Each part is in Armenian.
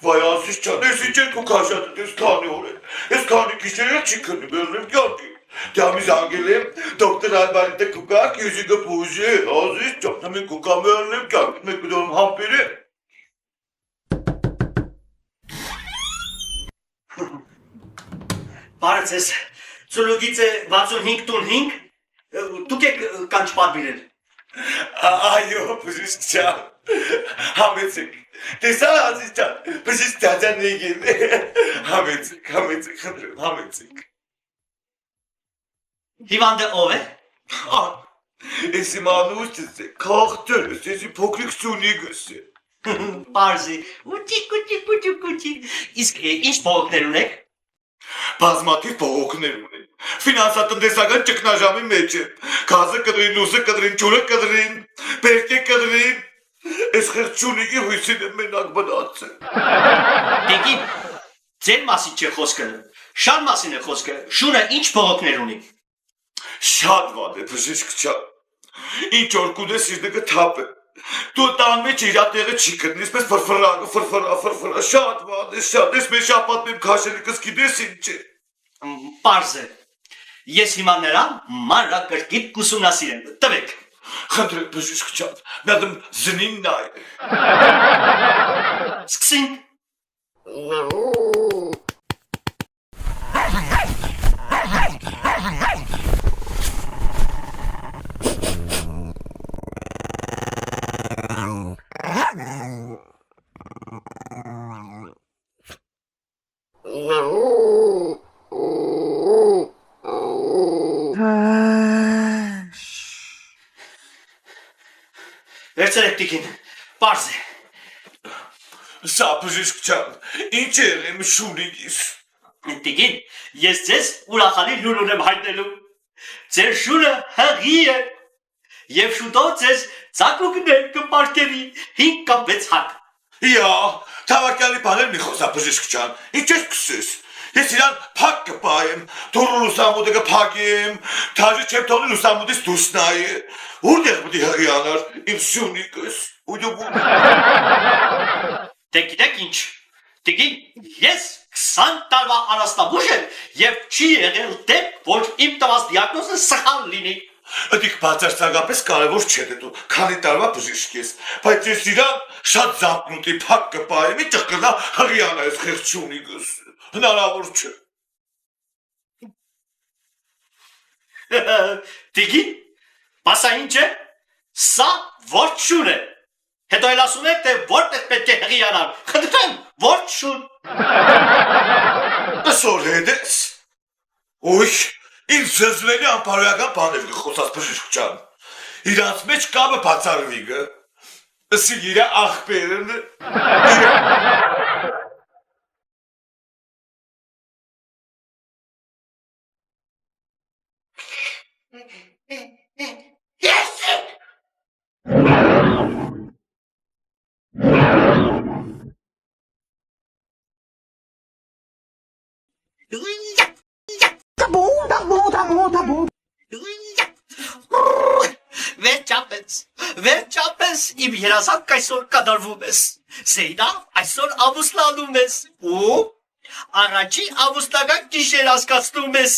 Vay Aziz Can, esicek bu karşıda tane oraya. Eskani kişiler çıkını böyle geldi. Temiz angelim, doktor Albert'te kukak, yüzüge puji. Aziz Can'ın kukam öğrenim gelmek biliyorum hampiri. Բարեցես, ծուլուգից է 65 տուն 5, դուք եք կանչ պատվիրել։ Այո, բժիշկ Can, համեցեք, տեսա Aziz Can, բժիշկ Դադան եկել, համեցեք, խնդրեմ, համեցեք։ Հիվանդը ով է։ Ես իմ անուշտս է, կաղտերս, ես իմ փոքրիկ սունիգս է։ Պարզի, ուտի, իսկ ինչ բողոքներ ունեք։ Բազմաթիվ բողոքներ ունեն, ֆինանսատնտեսական ճգնաժամի մեջ է, գազը կդրին, լույսը կդրին, ջուրը կդրին, բերկը կդրին, ես խեղճունիկի հույսին եմ մենակ մնացել։ Տիկին, ձեր մասին չէ խոսքը, Շան մասին է խոսքը, Շունը ինչ բողոքներ ունի։ Շատ վատ է, բժիշկ Can, ինչ որ կունես իր նկը թապ է, դու տան մեջ իրա տեղը չի կրնի, իսպես ֆրֆրա, շատ վատ է, շատ, ես մեր շապատն եմ քաշելիկս գիտես ինչ է։ Պարզ է, ես հիմա նրան մանրակրկիտ կուսումնասիրեմ, տվեք։ Խնդրեմ բժիշկ Can, մեղմ զնին նայ։ Սկսենք։ Վերցրեք տիկին, պարզ է։ Սա բժիշկ Can, ինչ է եղել շունիկիս։ Տիկին, ես ձեզ ուրախալի լուրն եմ հայտնելու։ Ձեր շունը հղի է, և շուտով ձեզ ծակուկներ կպարկերի 5 կամ 6 հատ։ Իա, թավարկյալի բաներ մի խոսա բժիշկ Can, ինչ ես կսես։ Ես իրան փակ կպայեմ, թուրը լուսամուտը կփակեմ, թաժի չեմ թողնի լուսամուտից դուրս նայ է։ Որտեղ պիտի հղի անար իմ սյունիկս, ուջուբուն։ Դե գիտեք ինչ, տիկին, ես 20 տարվա առաստաբույժ եմ և չի եղել դեպք, որ իմ տված դիագնոզը սխալ լինի։ Ըդիք բացարձակապես կարևոր չէ դու, քանի տարվա բժիշկ ես, բայց ես իրան շատ զապնուտի փակ կպայեմ, ինչ կնա հղի անա ես խեղճունիկս, հնարավոր չէ։ Տիկին, բասա ինչ է, սա ոչ շուն է, հետո էլ ասում եք, թե որպես պետք է հղի անար, խնդրեմ, ոչ շուն։ Այսօր հետ ես, ոյ, ինձ զզվելի անպարոյական բաներ կխոսած բժիշկ Can, իրանց մեջ կամը բացարվի գը, ըսիկ իրա աղբերն Վերջապես իմ երազանք այսօր կատարվում ես, Զեյնա այսօր ամուսնանում ես, ու առաջին ամուսնական գիշեր անցկացնում ես,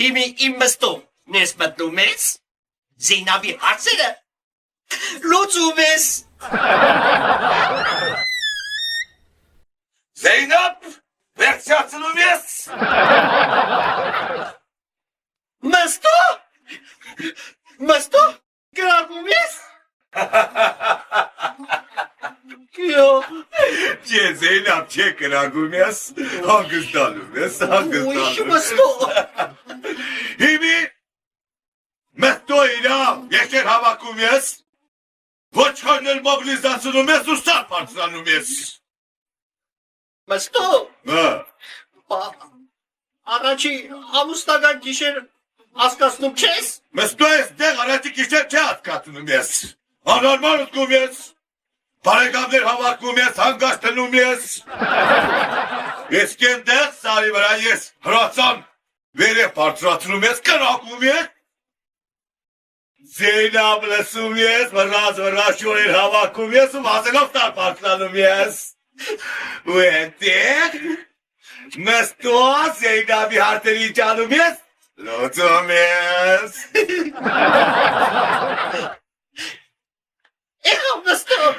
հիմի իմ մստով ներս մտնում ես, Զեյնաբի հարցերը լուծում ես։ Զեյնաբ, վերջացնում ես։ Մստո, գրակում ես։ Չէ, Զեյնաբ, չէ կրագում ես, հանգստանում ես, հանգստանում ես։ Հիմի, մստո իրա, եկեր հավաքում ես, ոչխարներ մոբիլիզացնում ես ու սարպ արձանում ես։ Մստո, առաջի ամուսնական գիշեր հասկացնում չես։ Մստո ես դեղ առաջի գիշեր չէ հասկացնում ես, անարման ուտքում ես, բարեկամներ հավաքում ես, հանգստնում ես։ Ես կենտեղ սարի վրա ես հրացան, վերև բարձրացնում ես, կրակում ես, Zeynep լսում ես, վրազ շորեր հավաքում ես ու վազելով տար բարձրանում ես։ Ու ենտեղ, նստոց Zeynepի հարդերի իջանում ես, լոծում ես։ Եղավ նստում։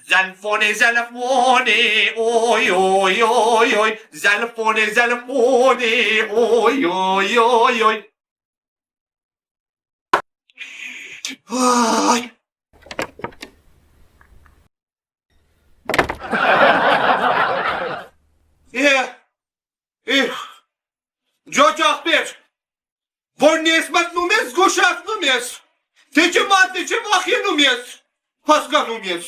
Zelfone, zelfone, oy, oy, oy, oy. Zelfone, zelfone, oy, oy, oy, oy. Ay. Ջոջախբեր, որն ես մտնում ես, գուշակնում ես, թե չմատի չվախենում ես, հասկանում ես։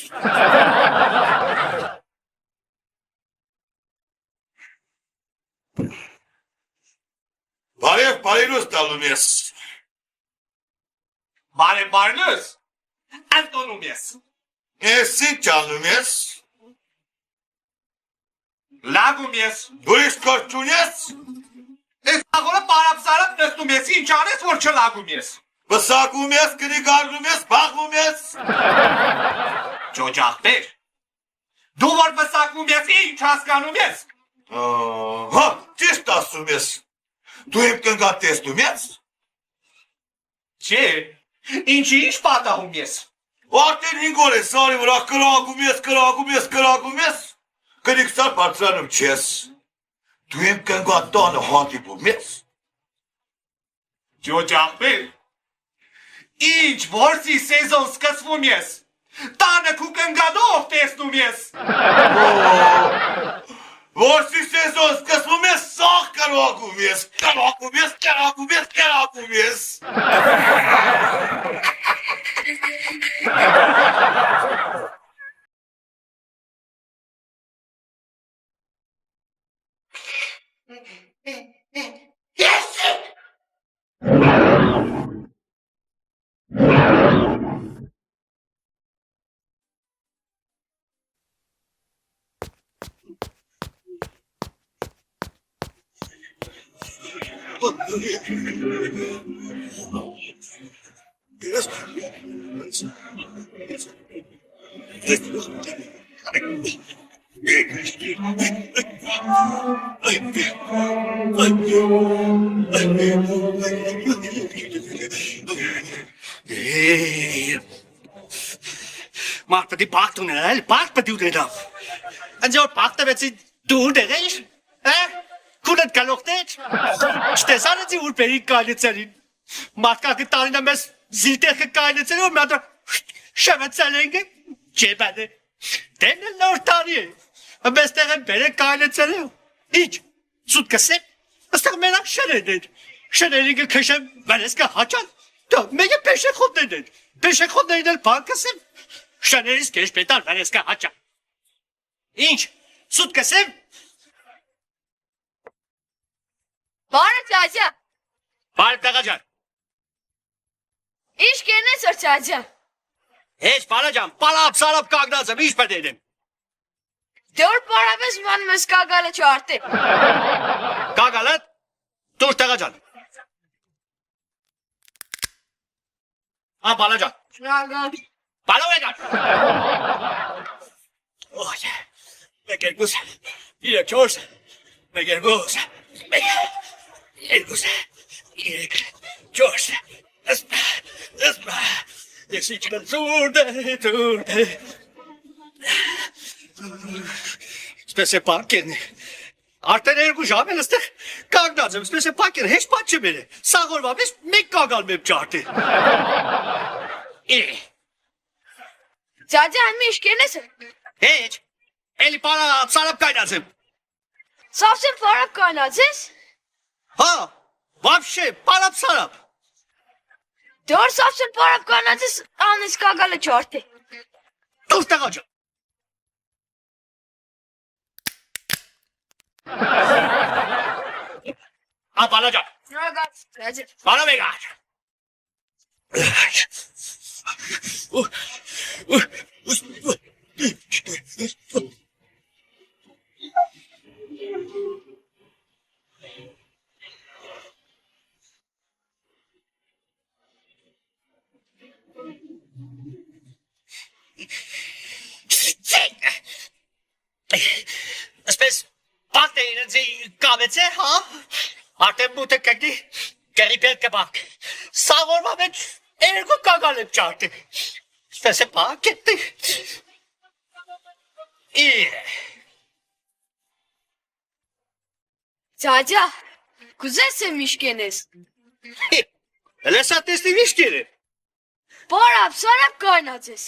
Բարև բարերուս տալում ես։ Բարև բարնուս, անտոնում ես։ Ես ինչ անում ես։ Լագում ես։ Դու իսկ կորչուն ես։ Ես աղորը պարապսարապ նստում ես, ինչ անես, որ չլագում ես։ Վսակում ես, կնի կարնում ես, բաղվում ես։ Ջոջախբեր, դու որ վսակում ես, ինչ հասկանում ես։ Հա, ճիշտ ասում ես։ Դու իմ կնգատ տեսնում ես։ Չէ, ինչի ինչ պատահում ես։ Արդեն 5 օր է սարի վրա կրակում ես, կնիք սար բարձրանում չես։ Դու իմ կնգատ տանը հանդիպում ես։ Ջոջախբեր, ինչ որսի սեզոն սկսվում ես, տանը քու կնգադով տեսնում ես։ Որսի սեզոն սկսվում ես, սաղ կրակում ես։ Marpeti partunen, el parpeti udenam. En zo pakte met zijn doel de reis. Kun het kalortet? Stesane zi ul peri kainetzerin. Marka getalina mes zilteke kainetzerin, maar er şevetzelenge cebede. Denen lortaniye. Mes tegen bere kainetzerin. Hiç. Sut kasep. Astak merak şeredet. Şereringe keşem veneske haçan. Da mege peşe khod nedet. Peşe khod nedel pakasem. Şeneris keş petal veneske haçan. İnç. Sut kasem. Բարև Ջաջա, Բարև տղաջան։ ինչ կերնես որ Ջաջա։ Հեչ բարաջան, պարապ սարապ կագնած եմ, ինչ պետք եմ։ Դոր բարավես ման մեզ կագալը չարտի։ Կագալը դուր տղաջան։ Բարաջան։ Շնորհակալ։ Բարով եկան։ Ոյ։ Մեկ երկուս, իրեք չորս, մեկ երկուս, մեկ երկուս, իրեք չորս, ըսպա, ես իչկն ծուրդ է, Սպես է պարկ են, արդեն երկու ժամ են ստեղ կագնած եմ, սպես է պարկ են, հեչ պատ չմեր է, սաղորվա մեզ մեկ կագալ մեմ ճարդ է։ Ջաջա, այն ինչ կերնես։ Հեչ, էլի պարապ սարապ կայնած եմ։ Սավսեն բարավ կանացես։ Հա, վաբշե, պարապ սարապ։ Դոր սավսեն բարավ կանացես անես կագալը չարտի։ Դուր տղաջան։ Բարաջան, Շնորհակալ։ Ջաջա։ բարով եկան։ Ասպես պակտ է իրենցի կավեց է, հա? Արդեն բութը կգնի գերիպել կբակ։ Սաղորվա մեջ երկու կագալ եմ ճարդի։ Ասպես է պակ էտի։ Ջաջա, կուզես եմ ինչ կերնես։ Լեսա տեսնի ինչ կերը։ Բարավ սարավ կանացես։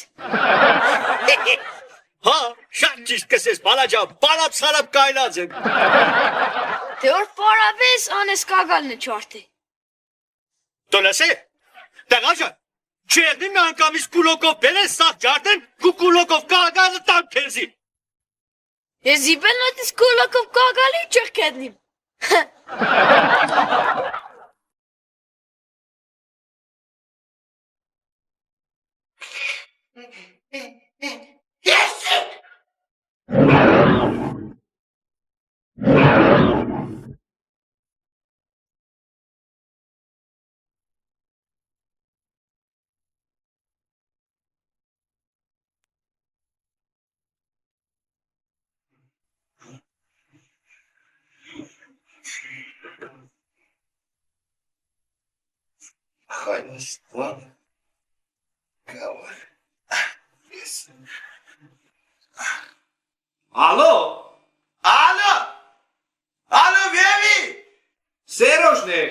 Հա, շատ ճիշտ կսես, բալաջան, բարապ սարապ կայնած եմ։ Դոր բարավես անես կագալն չարտի։ Դու լսե, տղաջան, չեղնի մի անգամից կուլոկով բերես սաղ ճարդեն, կուլոկով կագալը տան քեզի։ Ես իբելնոտից կուլակով կագալի չրկեդնիմ։ Хайнес, ладно. Кавар. Yes. Ալո, Ալո! Ալո, Վիևի! Սերոժն է։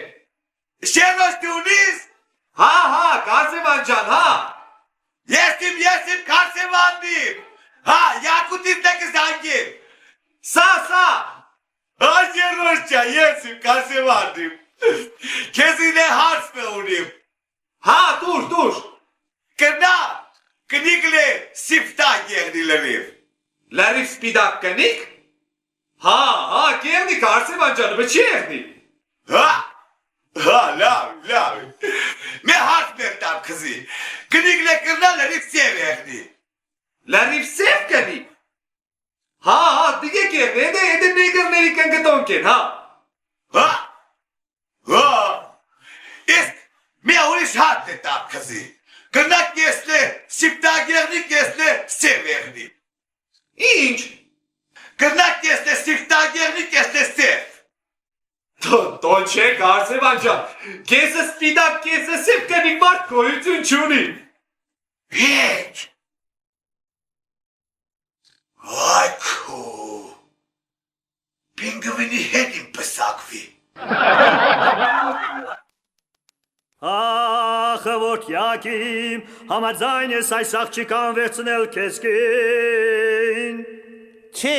Շերոս դու ունիս? Հա, Կարսևան ջան, հա։ Ես իմ Կարսևաննիմ։ Հա, Յակուտիվ տեկը զանգիմ։ Սա։ Հա, Շերոս ջան, ես իմ Կարսևաննիմ։ Քեզին է հարցը ունիմ։ Հա, դուր։ Կնա, կնիկլե սիպտակ եղնի լրիվ։ Լարիվ սպիդակ կնիկ։ Հա, կերնի Կարսևան ջան, բչի եղնի։ Հա, լավ։ Մե հարց մերտավ կզի։ Կնիկլե կնա լրիվ սև եղնի։ Լարիվ սև կնի։ Հա, դիգե կերնի, էդե նեգրների կնգտոնք են, հա։ Հա, Իսկ մի ուրիշ հատ է տապ քզի։ Գնակ եսնե, սիպտագերնիկ եսնե, սևերնի։ Ինչ։ Գնակ եսնե, սիպտագերնիկ եսնե, սև։ Դոն չէ Արսևան ջան, կեսը սպիտակ, կեսը սև կնիկ մարդ գոյություն չունի։ Ինչ։ Այ քո։ Պինգվինի հետ իմ պսակվի։ Ախ, որդյակիմ, համաձայն ես այս աղջիկան վերցնել քեզ կին։ Չէ,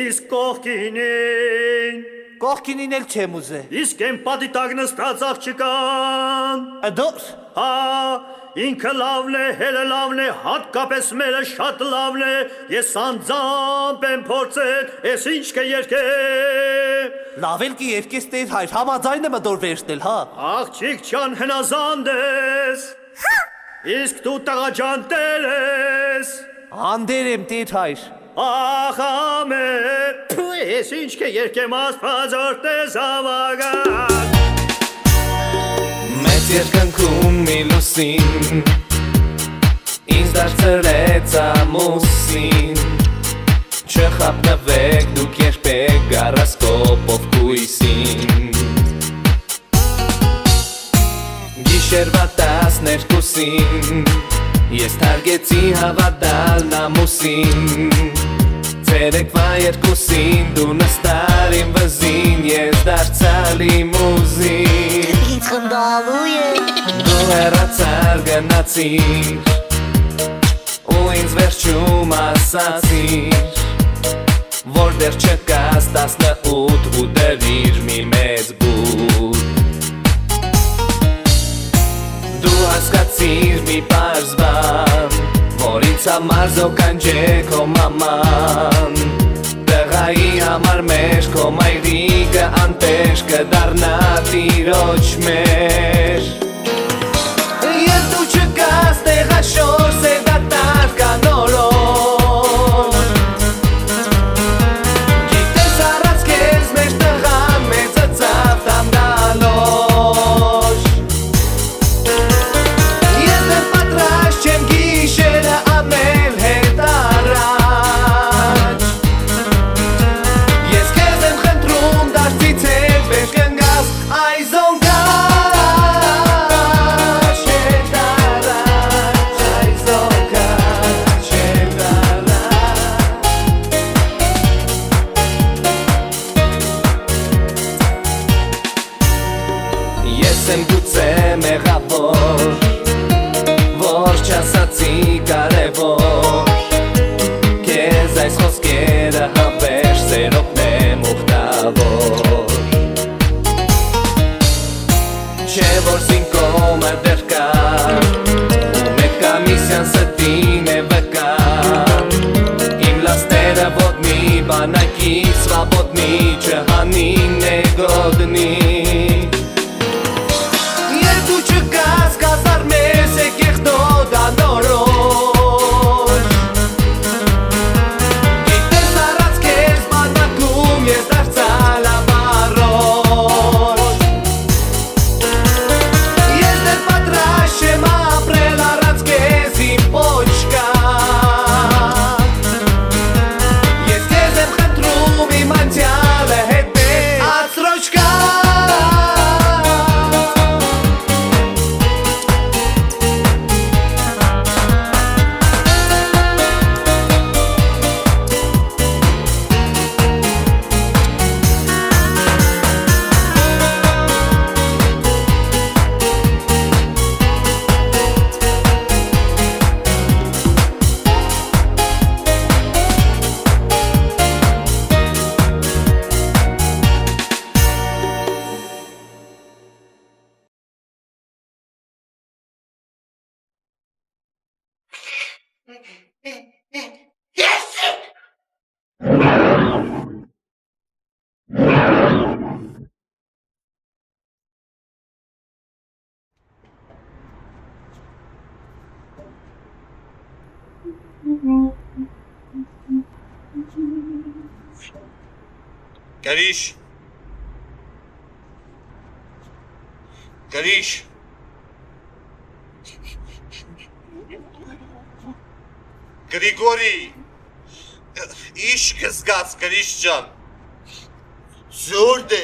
Իսկ կողքինին, կողքինին էլ չեմ ուզե։ իսկ են պատի տակ նստած աղջիկան։ Դոս, Հա, ինքը լավն է, հելը լավն է, հատկապես մերը շատ լավն է, ես անձամբ եմ փորձել, ես ինչ կերկե։ լավ էլ կի երկես տեր հայր, համաձայն եմ դոր վերցնել, հա։ Աղջիկ չան հնազանդ ես, իսկ դու տղաջանտեր ես։ Անդեր եմ տեր հայր։ Ախ ամեր, ես ինչ կերկեմ աստվածորդ ես ավագան։ Մեծ երկնքում մի լուսին ինձ դարձրեց ամուսին Չխապնվեք դուք երբեք գարասկոպով կույսին Գիշերվա 12-ին ես թարգեցի հավատալ նամուսին Ցերեկվա 2-ին դու նստար իմ վզին ես դարձալ իմ ուզին Ինձ խնդալու է Դու հեռացար գնացիր ու ինձ վերջում ասացիր որ դեռ չկաս 18 ու դրիր մի մեծ բուտ Դու հասկացիր մի պարզ բան որ ինձ համար զոքանջ է քո մաման Տղայի համար մեր քո մայրիկը անտեր կդառնա տիրոջ մեր Ես դու չկաս տեղաշոր սեդատար կանորոն Գիտես առած կեզ մեր տղան մեծացավ տամդալոշ Ես դեր պատրաշ չեմ գիշերը ամնել հետ առաջ Ես կեզ եմ խնդրում դարձից հետ վեր կնգաս այզոն կաշ հետ առաջ այզոն կաշ հետ առաջ Ես եմ գուցե մեղավոր որ չասացի կարևոր Կեզ այս խոսքերը հավեր սերովն եմ ուղտավոր Չէ որ զինկոմը դեր կար ու մեկ կամիսյան ստին է վկար Իմ լաստերը ոտնի բանակի սվաբոտնի չհանին է գոդնի Ես դու չկաս կազարմես է կեղտո դանորոջ Գիտես առած կեզ բանակում ես դարձալ ամարոջ Ես դեր պատրաշ եմ ապրել առած կեզ իմ պոչկա Ես կեզ եմ խնդրում իմ անցյալը հետ բեր Ացրոջկա Գարիշ Գրիշ։ Գրիգորի։ Իշ կզգաց գրիշ ջան։ Զորդ է։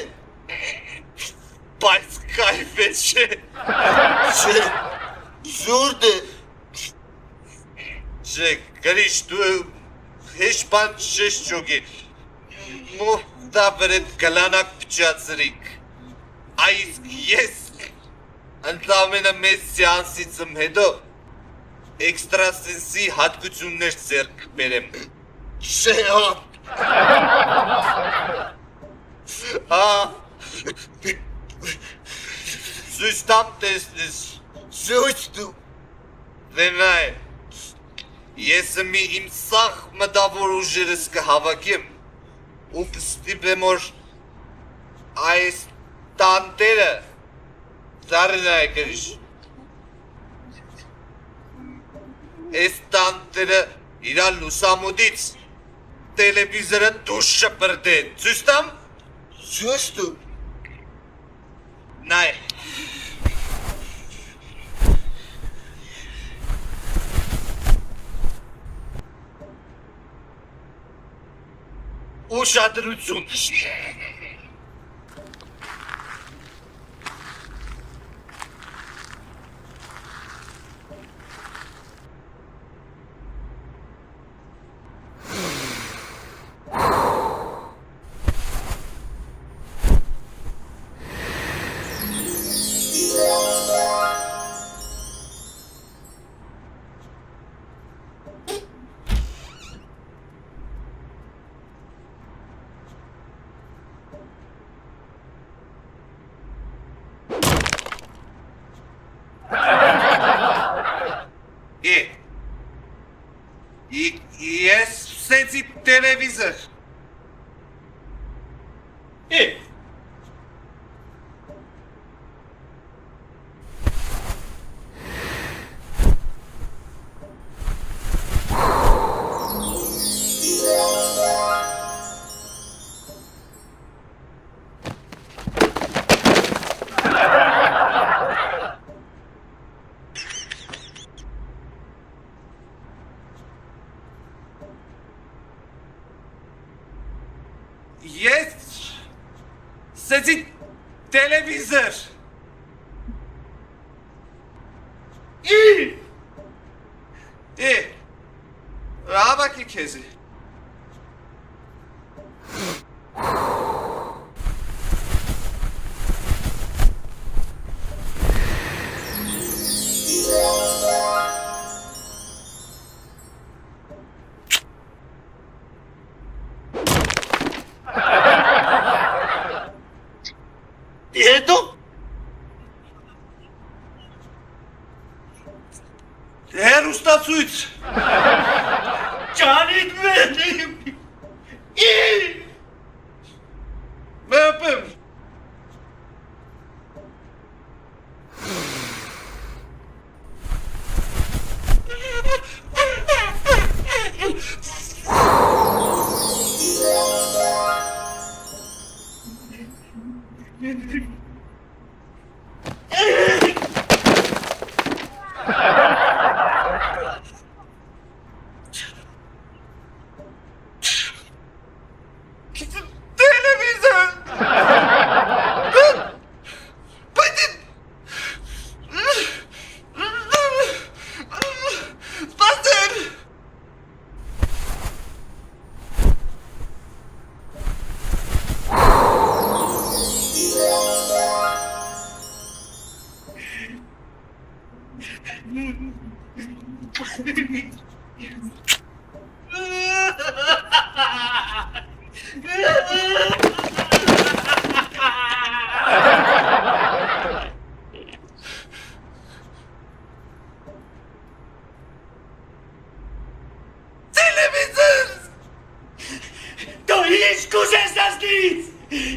Բայց կայֆ է չէ։ Չէ։ Զորդ է։ Չէ, գրիշ դու հեշ բան չես ճոգի։ Մոհտա վրետ գլանակ պճացրիք։ Այս ես ընդամենը մեծ սեանսիցմ հետո էքստրասենսի հատկություններ ձեռք բերեմ։ Չէ, Սույց տամ տեսնես, սույց դու։ Դե նայ, ես մի իմ սաղ մտավոր ուժերս կհավակեմ ու կստիպեմ որ այս տանտերը դարնայ գրիշ։ Այս տանտերը իրա լուսամուտից տելևիզորը դուշ շպրդե, ցույց տամ։ Ցույց տու։ Նայ։ Ուշադրություն։ Ես սեցի տելևիզոր։ Ես սեցի տելևիզոր։ Հավաքի քեզի։ Հետո հերուստացույց ճանիտ մետիմ մեպեմ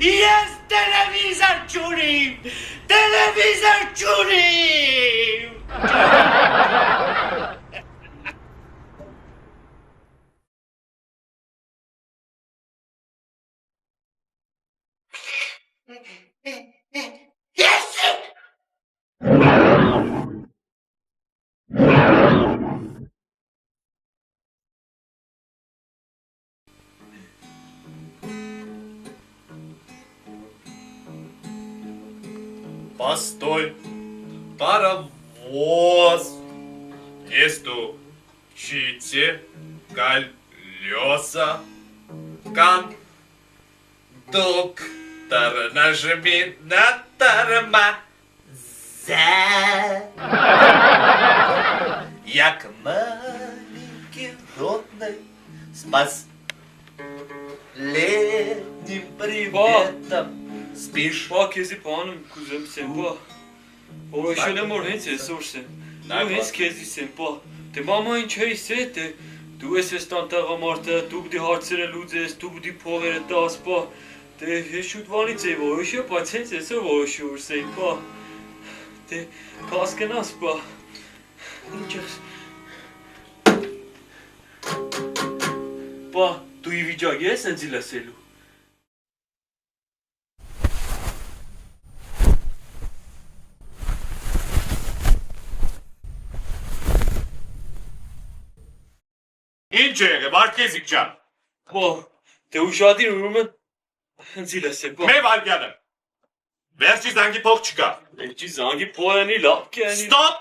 Yes, televisor churi! Televisor churi! Постой. Паровоз. Стучите колеса. Кондуктор, нажми на тормоза. Як маленький родной с последним приветом спишь. Ba kezi puanım kuzum sen ba. O şöyle mor hence sorsen. Bu hens kezi sen ba. Te mama in çay sete. Du es stanta marta, du budi hartsere luzes, du budi povere das ba. Te şut vanice va, şu patense so va şur sen ba. Te kaskenas ba. Inçes. Ba, tu i viděl jsem zile selu. Ինչ է եղել, Վարդգեզիկ ջան։ Ba, te uşağı ուրումն zile se ba. Մեր վարկյանը։ Վերջի զանգի փող չկա։ Elçi zangi poğani lap yani. Ստոպ։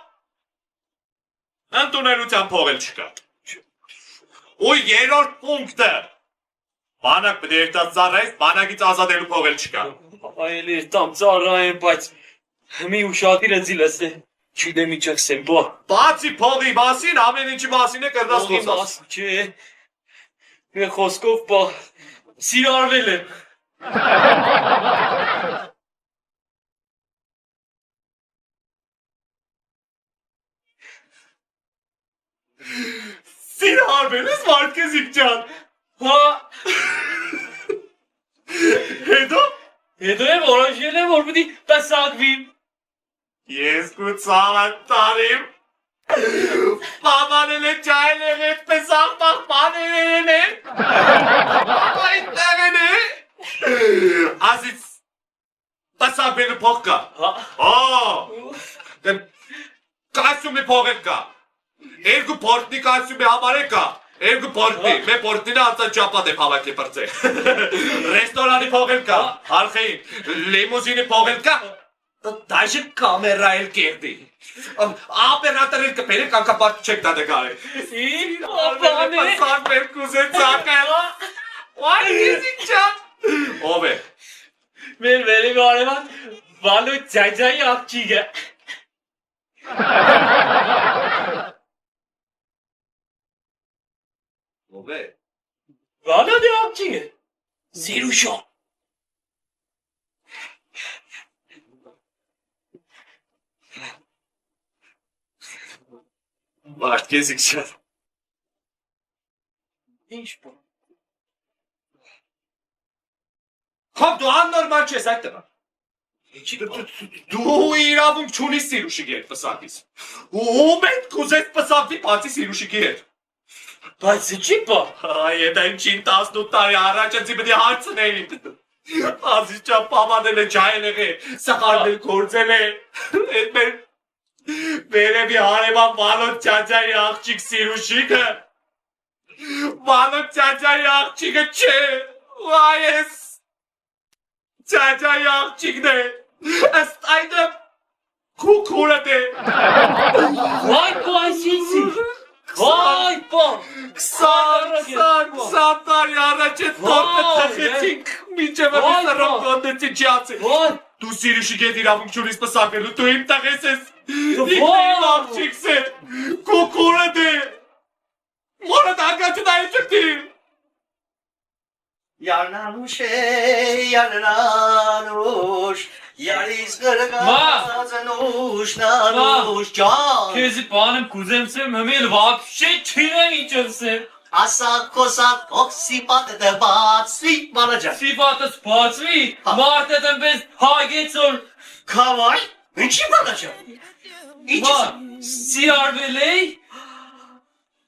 Ընդունելության փող էլ չկա։ Ու երրորդ պունկտը։ Բանակ պետք է երիտասարդ, բանակից ազատելու փող էլ չկա։ Այելի tam ծառայեն, բայց մի uşağı zile se. Չդեմիջակսեն ba. Բացի փողի մասին, ամեն ինչի մասին է կրնաս Ողի խոսած։ մաս չէ։ Մի խոսքով ba. Սիրարվել եմ։ Սիրարվել ես Վարդգեզիկ ջան։ Ha. Հետո Հետո եմ որոշել եմ, որ պիտի տեսակվիմ։ ես կուծաղան տարիմ։ Մաման էլ է ճայել է հետպես աղբաղ մաներեն է։ Այդտեղեն է։ Ասից տեսակվելու փող կա։ Դեմ կասյումի փող էլ կա։ Երկու պորտնի կասյումի համար է կա։ Երկու պորտնի, մեր պորտնին անցան ճապատ է փավակ է պրծե։ Ռեստորանի փող էլ կա, արխեին, լիմուզինի փող էլ կա։ Դաժե կամերա էլ կերդի։ Ապերատոր էլ կպերը կանկապարտ չեք դա դգարի։ Իմ ապան է։ Պասակ մեր կուզեն ծակել։ Ոայ իզի չան։ Ով է։ Մեր վերևի արևան վալու ձայձայի աղջիկը։ Ով է։ Վալու դե աղջիկը։ Սիրուշո։ Վարդգեզիկ ջան։ Ինչ բան։ Համ դու աննորմալ չես այդ տղա։ Դու իրավունք չունիս Սիրուշիկի հետ պսակից։ Ու մենք կուզես պսակվի բացի Սիրուշիկի հետ։ Բայց ինչի բա։ Այ այդ ինչին 18 տարի առաջ ինձ պետք է հարցնեին։ Ազի չափ պամանել է ջայել եղել, սխալներ գործել է։ Այդ մեր վերևի հարևան Վալոտ ճաճայի աղջիկ Սիրուշիկը։ Վալոտ ճաճայի աղջիկը չէ։ Այ ես ճաճայի աղջիկն է։ Ըստ այդը քուքուրդ է։ Վայ բա այսինցի։ Վայ բա։ 20 տարի առաջ այդ տոպը թխեցինք մինչև ամիսը ռոկոտեցի ջացը։ Վայ։ Դու Սիրուշի գետ իրավունք չունիս պսակելու, դու իմ տղես ես։ Իմ աղջիկս է, քուքուրդ է։ Մորդ ագաչն այլ չկտի։ Yarnanuş yarnanuş Yariz gırgazanuş nanuş can Kezi puanım kuzemsem hemel vapşe çilemeyeceksin. Asak kosak oksipat de batsi balaca Sifatı spatsvi. Marteden bez ha geçor. Kavay içi balaca Va. Siyarbeley.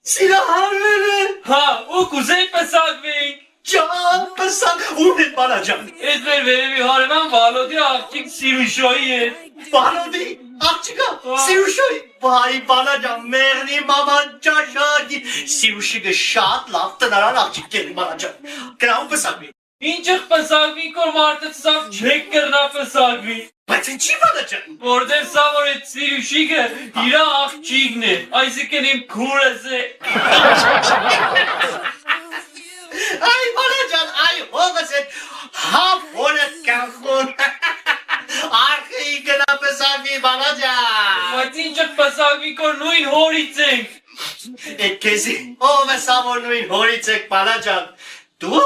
Silahları Ha o kuzey pesakvey. can pesak unit balaca Ezber verevi harman valodi akçik siruşoyi. Balodi akçika Siruşoy Vay balaca merni mama caşadi Siruşi şat laftın aran akçik geldi balaca Kram pesak İncik pesakvi kor martet sak çek करना pesakvi. Բայց ինչի բանաճան։ Որտեղ սա որ այդ սիրուշիկը իրա աղջիկն է, այսինքն իմ քուրս է։ Այ բանաճան, այ հողս այդ հապ հորը կանխուն։ Արխի գնապեսավի բանաճան։ Բայց ինչը պսակվի կոր նույն հորից ենք։ Այդ քեզի ով է սա որ նույն հորից եք բանաճան։ Դու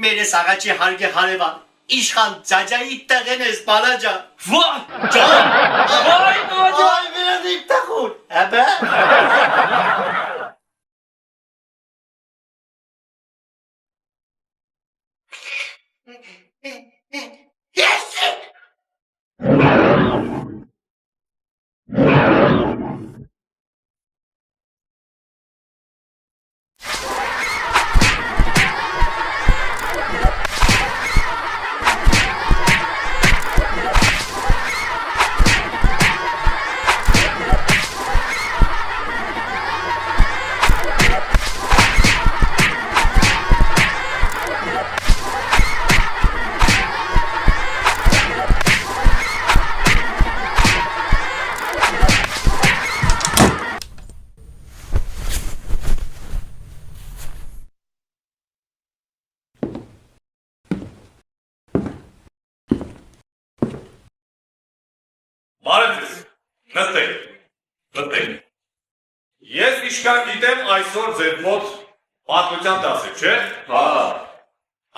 մեր սաղաչի հարգե հարևան իշխան ձաջայի տղեն ես բանաճան։ Վայ, Ջան, վայ, բանաճան։ այ վերադիք տխուն, հաբա։ Բարեձեզ, նստեք։ Ես իշքան գիտեմ այսօր ձեր մոտ պատմության դաս է, չէ? Հա։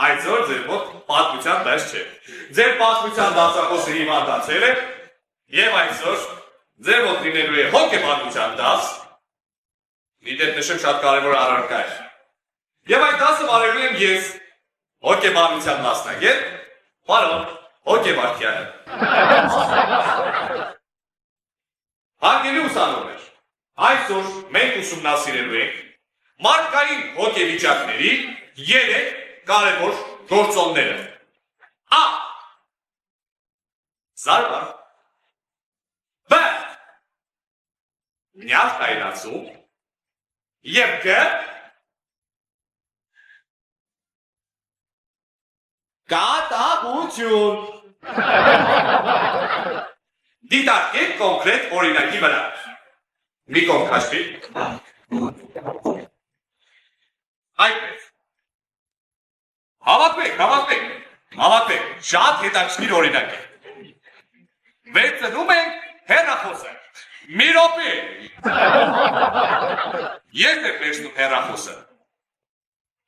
Այսօր ձեր մոտ պատմության դաս չէ։ Ձեր պատմության դասախոսը հիմա դասել է, եւ այսօր ձեր մոտ լինելու է հոգեբանության դաս։ Իդեպ նշեմ շատ կարևոր առարկա է։ Եվ այդ դասը վարելու եմ ես, հոգեբանության մասնագետ, պարոն Հոգեվարդյանը։ Հարգելի ուսանողներ, այսօր մենք ուսումնասիրելու ենք մարդկային հոգեվիճակների 3 կարևոր գործոնները։ A. Զարմար։ B. Նյարդայնացում։ Եվ G. Կատաղություն։ Դիտարկեք կոնկրետ օրինակի վրա։ Մի կողմ քաշվի։ Այդպես։ Հավատվեք, շատ հետաքրքիր օրինակ է։ Վերցնում ենք հեռախոսը։ Մի րոպե։ Երբ եք վերցնում հեռախոսը։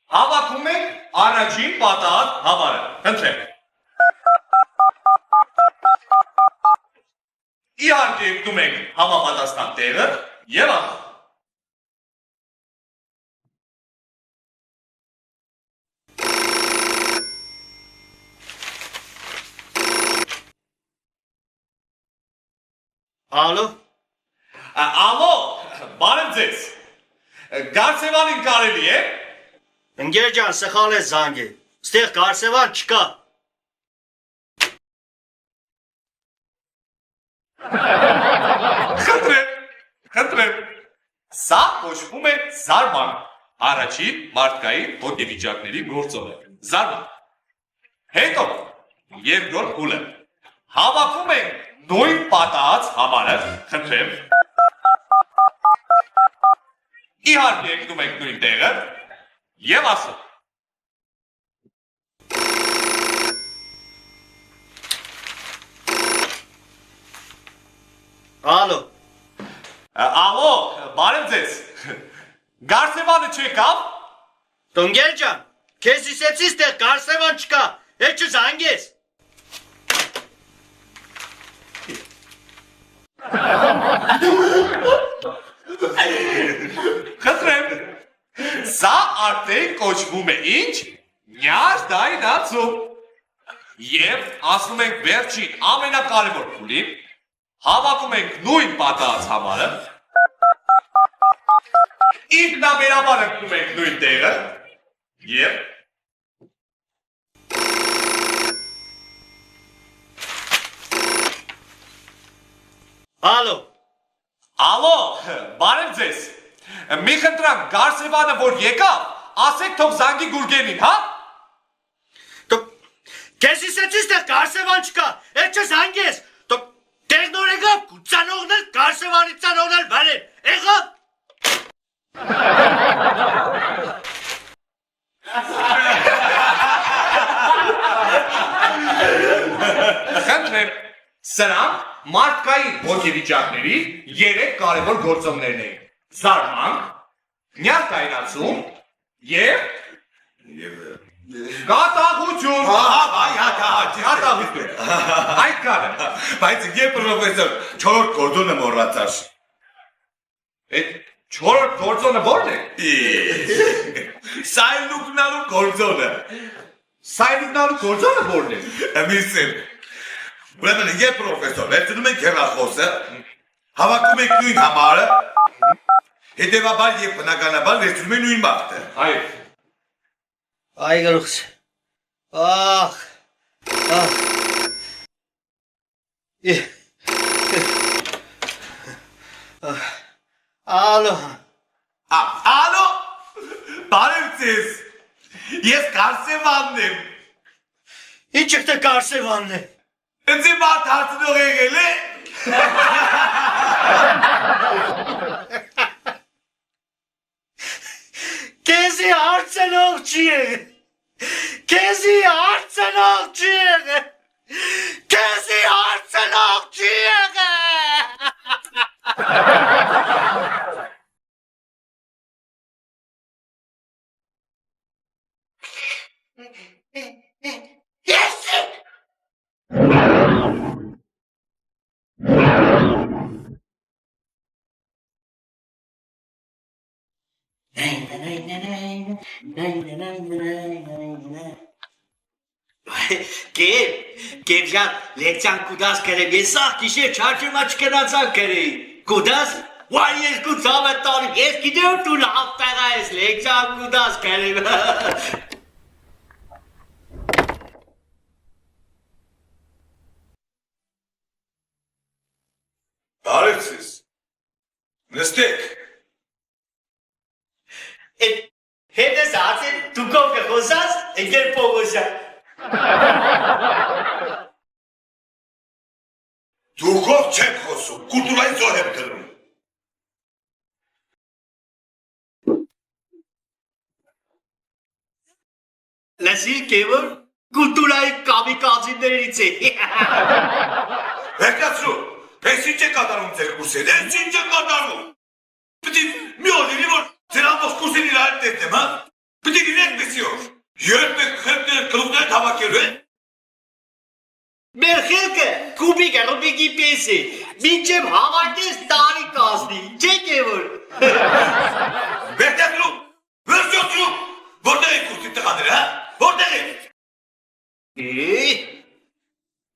Հավաքում ենք առաջին պատահած համարը։ Խնդրեմ։ Իհարկե ընկնում ենք համապատասխան տեղը եւ ահա։ Ալո, բարև ձեզ։ Գարսևանին կարելի է։ Ընկեր ջան, սխալ է զանգը։ Ստեղ Գարսևան չկա։ Խնդրեմ։ Սա կոչվում է զարման։ Առաջին մարդկային հոգեվիճակների գործոնը։ Զարման։ Հետո երկրորդ փուլը։ Հավաքում ենք նույն պատահած համարը։ Խնդրեմ։ Իհարկե ընկնում ենք նույն տեղը եւ ասում։ Ալո, բարև ձեզ։ Գարսևանը չեկավ։ Ընկեր ջան, քեզ իսեցի ստեղ Գարսևան չկա։ Հետ չզանգես։ Խնդրեմ։ Սա արդեն կոչվում է ինչ։ Նյարդայնացում։ Եվ ասում ենք վերջին ամենակարևոր փուլին, հավաքում ենք նույն պատահած համարը, ինքնաբերաբար ընկնում ենք նույն տեղը եւ Ալո, բարև ձեզ։ Մի խնդրեմ, Գարսևանը որ եկավ, ասեք թող զանգի Գուրգենին, հա? Քեզ իսեցիս թե Կարսևան չկա, այդ չես հանգես։ Տեխնոր եկավ, ծանողներ Կարսևանի ծանողներ բերեն, եղավ։ Խնդրեմ, սրանք մարդկային ոգեվիճակների 3 կարևոր գործոններն էին. զարմանք, նյարդայնացում եւ կատաղություն։ Կատաղություն։ Այդ կանը։ Բայց ես պրոֆեսոր 4 կորդոնը մոռացար։ Այդ 4 գործոնը ո՞րն է։ Սայլուկնալու կորդոնը։ Սայլուկնալու գործոնը ո՞րն է։ Միսել։ Ուրեմն ես պրոֆեսոր, վերցնում ենք հեռախոսը, հավաքում ենք նույն համարը, հետևաբար եւ բնականաբար վերցնում ենք նույն բախտը։ Այո։ Այ գլուխս։ Ախ։ Ալո։ Ալո։ Բարև ձեզ։ Ես Կարսևանն եմ։ Ինչ եք թե Կարսևանն է։ Ինձ մարդ հարցնող եղել է։ Քեզի հարցնող չի եղել։ Քեզի հարցնող չի եղել։ Քեզի հարցնող չի եղել։ Կեվժան, լեկցան կուդաս կերեմ, ես սաղ կիշեր չարջրմա չկնացան կերեի, կուդաս, վայ ես կուծավ է տարի, ես գիտեմ դու լավ տեղա ես, լեկցան կուդաս կերեմ։ Բարև ձեզ։ Նստեք։ Հետ ես ացել դուքով կխոսած, ընկեր Պողոսյան։ Դուքով չեք խոսում, կուլտուրայի զոհ եմ գրում։ Լսիր կևոր, կուլտուրայի կամիկազիներից է։ Հերկացրու, պես ինչ է կատարում ձեր կուրսեն, ես ինչ է կատարում։ Պտի մի օրինի, որ ձեր ամբող կուրսեն իր այդ դետեմ, հա։ Պտի գիրեք մեսի օր, երբ եք խելքներ կլուկներ թավակելու են։ Մեր խելքը կուբիկը ռուբիկի պես է, մինչև հավակես տարի կազմի, չէ կևոր։ Վերտեղլու, վերջոցրու, որտեղ եք կուրսի տղաները, հա, որտեղ եք։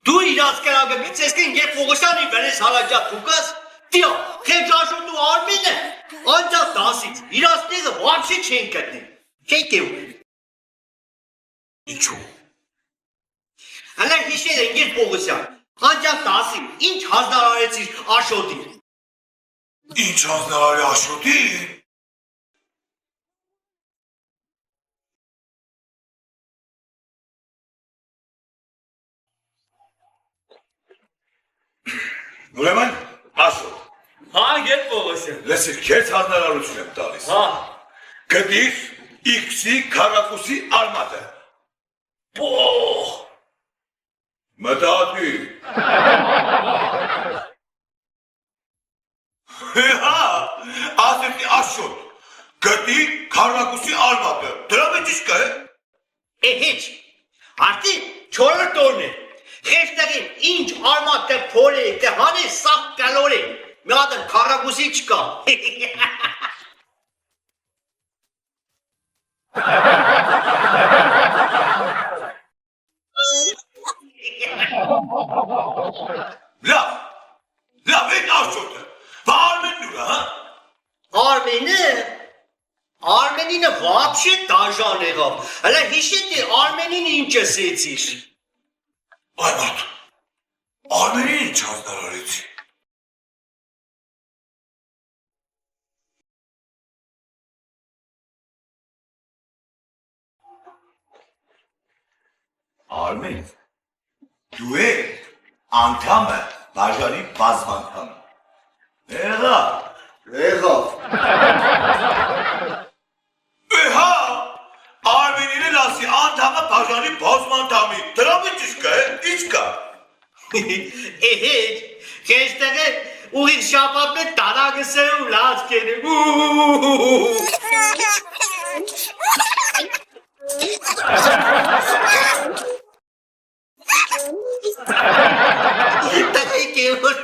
Դու իրաց կրագմից ես կին և Պողոսյանի վենես հարաջատ թուկաս, տիա, խեջաշոտ ու արմինը, անջատ դասից, իրաց նեզը վարչի չեն կտնի, չեն կևոր։ Ինչու։ Հələ հիշել են գեր Պողոսյան, անջատ դասի, ինչ հանձնարարեցիր Աշոտի։ Ինչ հանձնարարի Աշոտի։ Ուրեմն, Աշոտ։ Հա, գետ Պողոսյան։ Լսիր, քեզ հանձնարարություն եմ տալիս։ Հա։ Գտիր X-ի քառակուսի արմատը։ Պող։ Մտածի։ Հա, ասեցի Աշոտ, գտիր քառակուսի արմատը։ Դրա մեջ ինչ կա է։ Հեչ, արդի չորրորդ օրն է, խեշտեղին ինչ արմատ թե փոր է, թե հանի սաղ կալոր է, մի հատ քառակուսի չկա։ Լավ են Աշոտը, բա Արմենն ուրա, հա։ Արմենինը վապշե դաժան եղավ, հələ հիշետ է Արմենին ինչ ասեցիր։ Այ մարդ, Արմենին ինչ հանձնարարեցի։ Արմեն, դու է անդամը բաժանի բազմանդամը։ Եղավ։ Հա, Արմենին էլ ասի անդամը բաժանի բազմանդամի, դրա մեջ կա, ինչ կա։ Էհեջ, քեստեղը ուղիղ շապապը տարագսը ու լաց կենը։ Տղայ կեոր։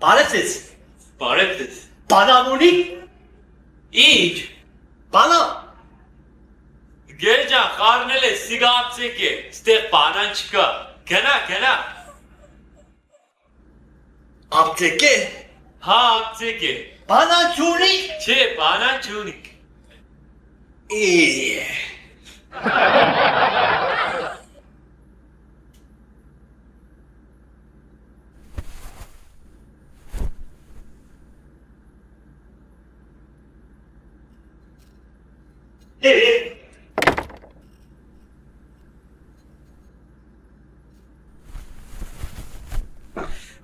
Բարեցես։ Բարեբես։ Բանան ունի։ Ինչ։ Բանա։ Գերջան խառնել է սիգապցեք է, ստեղ բանան չկա։ Գնա։ Ապտեք է։ Հա, ապցեք է։ Բանան չունի։ Չէ, բանան չունիք։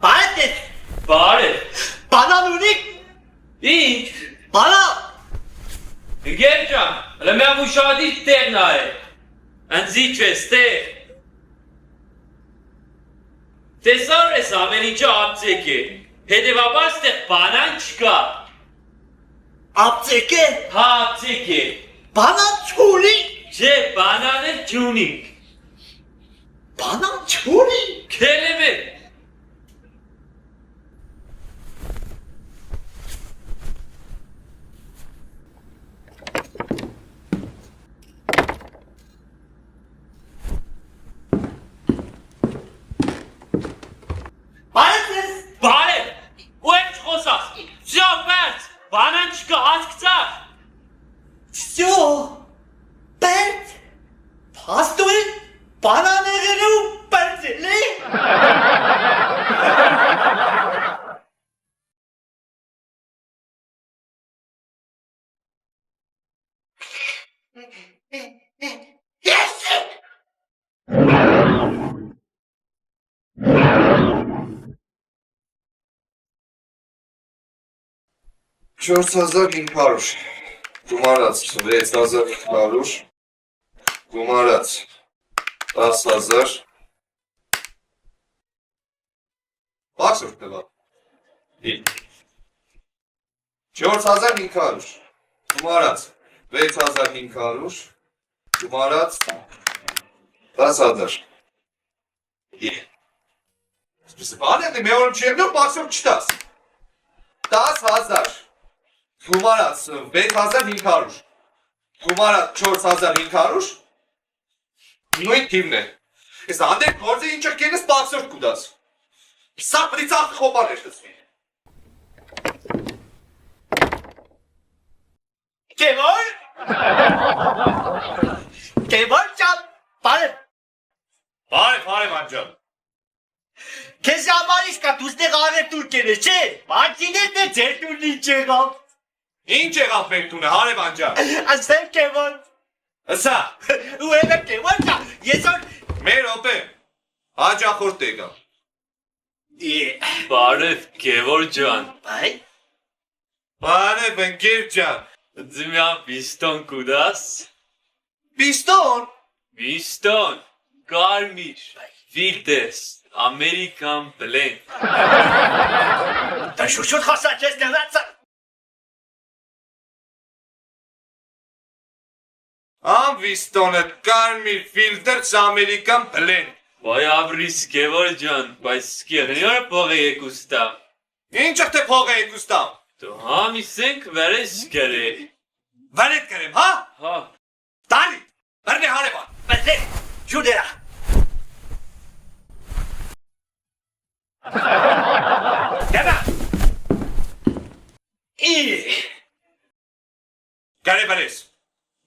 Բարեցես։ Բարև։ Բանան ունի։ Ինչ։ Բանա։ Գերջան, լմյամ ուշադիր տեղնա է։ Անձիչ է ստեղ։ Տեսար ես ամեն ինչը ապցեք է։ Հետևաբար ստեղ բանան չկա։ Ապտեք է։ Հա, ապցեք է։ Բանան չունի։ Չէ, բանան էլ չունիք։ Բանան չունի։ Քելեմ է։ Բարեցես։ Բարև, ու եմ չխոսաս, վյո բերց, բանան չկա, հասկցար։ Всё. Բերտ։ Փաստորեն բանան եղել ու բերցել է։ $4,500 գումարած 6,500 գումարած 10,000 Բացուրդ տվա 4,500 գումարած 6,500 գումարած 10,000 Սպիսը բան է դե մեորում չի եղնոր բացուրդ չտաս 10,000 Գումարած 6,500 Գումարած 4,500 Նույն թիմն է Ես անդեք գործը ինչը կենես բացորդ կուդաս Սա պրի ծախ խոպար է շտսվի Կևոր ճան բարև Բարև անջան Քեզ համար իսկա դու ստեղ արև տուր կերես չէ Մարտինետն է ձեր տուրն ինչ եղավ Ինչ եղավ մեր տունը հարև անջան Ասեմ կևոր Ասա ու հետը կևոր ճան ես որ Մեր օպե հաջախորդ եկա Բարև, Գևոր ջան։ Բայ Բարև ընկեր ջան Ձմյան պիստոն կուդաս։ Պիստոն Պիստոն, կարմիր, ֆիլտես, ամերիկան բլենդ։ Դա շուշուտ խոսա չես նվացա Անվիստոնը կարմիր ֆիլտրս ամերիկան բլենդ Վայ ավրիս Գևոր ջան, բայց կեղնիորը փողը եկուստա։ Ինչ թե փող եք ուստամ։ Դու համիսենք վերես գերի։ Վարետ կրեմ, հա։ Հա։ Տալի։ Բերնե հարևան։ Բացե, շուտերա։ Գնա։ Ի։ Գարե բարես։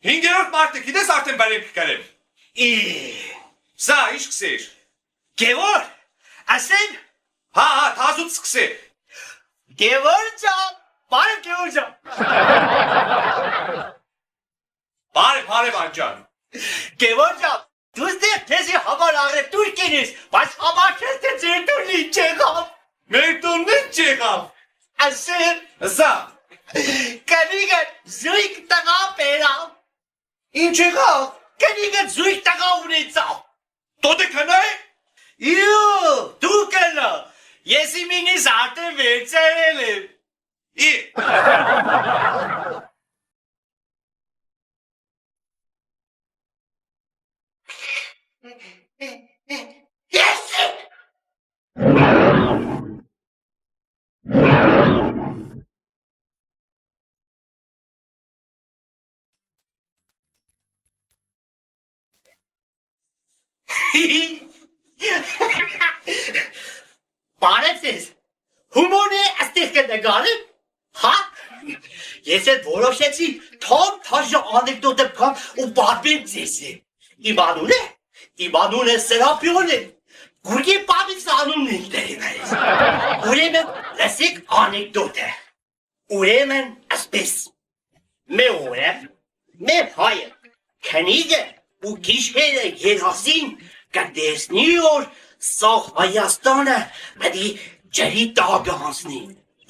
5-րդ մարտը գիտես արդեն բարենք կրեմ։ Ի։ Սա ինչ կսեր։ Գևոր, ասեն։ Հա, թազուց սկսե։ Գևոր ջան, բարև Գևոր ջան։ Բարև հարևան ջան։ Գևոր ջան, դու ստեղ թեզի համար աղրետուր կինես, բայց համար չես թե ձեր տունն ինչ եղավ։ Մեր տունն ինչ եղավ։ Ասեն։ Սա։ Կնիգը զույգ տղա բերավ։ Ինչ եղավ։ Կնիգը զույգ տղա ունեցավ։ Տոտը կնայ։ Իու, դու կնա։ Ես իմինիս արդեն վերցրել եմ։ Ի։ Ես։ Բարեցես, հումորն է աստեղ կնգարեմ, հա? Ես էլ որոշեցի թոմ թաժը անեկդոտը կամ ու բադվեմ ձեզ է։ Իմ անուն է Սերապիոն է, գուրգի պավից անունն է դերի վարես։ Ուրեմն լսեք անեկդոտը, ուրեմն ասպես, մե օրը, մե հայը, քնիգը ու գիշերը երասին կտեսնի որ սաղ Հայաստանը մդի ջրի տագը հանցնի,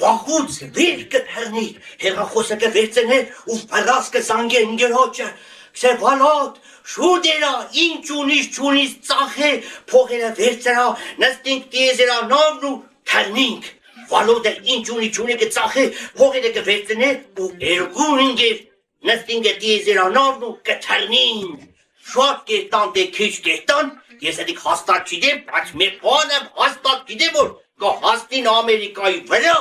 վախուց վիր կթրնի, հեղախոսը կվերցնել ու վրաս կզանգե ընգերոջը, կսեր վալատ, շուդերա, ինչ չունիս ծախե, փողերը վերցրա, նստինք տիեզերա նավն ու թրնինք, վալոտը ինչ չունի կծախե, փողերը կվերցնել ու երկուն ընգեր, նստինք տիեզերա նավն ու կթրնինք, շատ կերտան դե քիչ կերտան, ես էդիկ հաստատ չիդեմ, բայց մեր բանը հաստատ գիտեմ, որ կհաստին Ամերիկայի վրա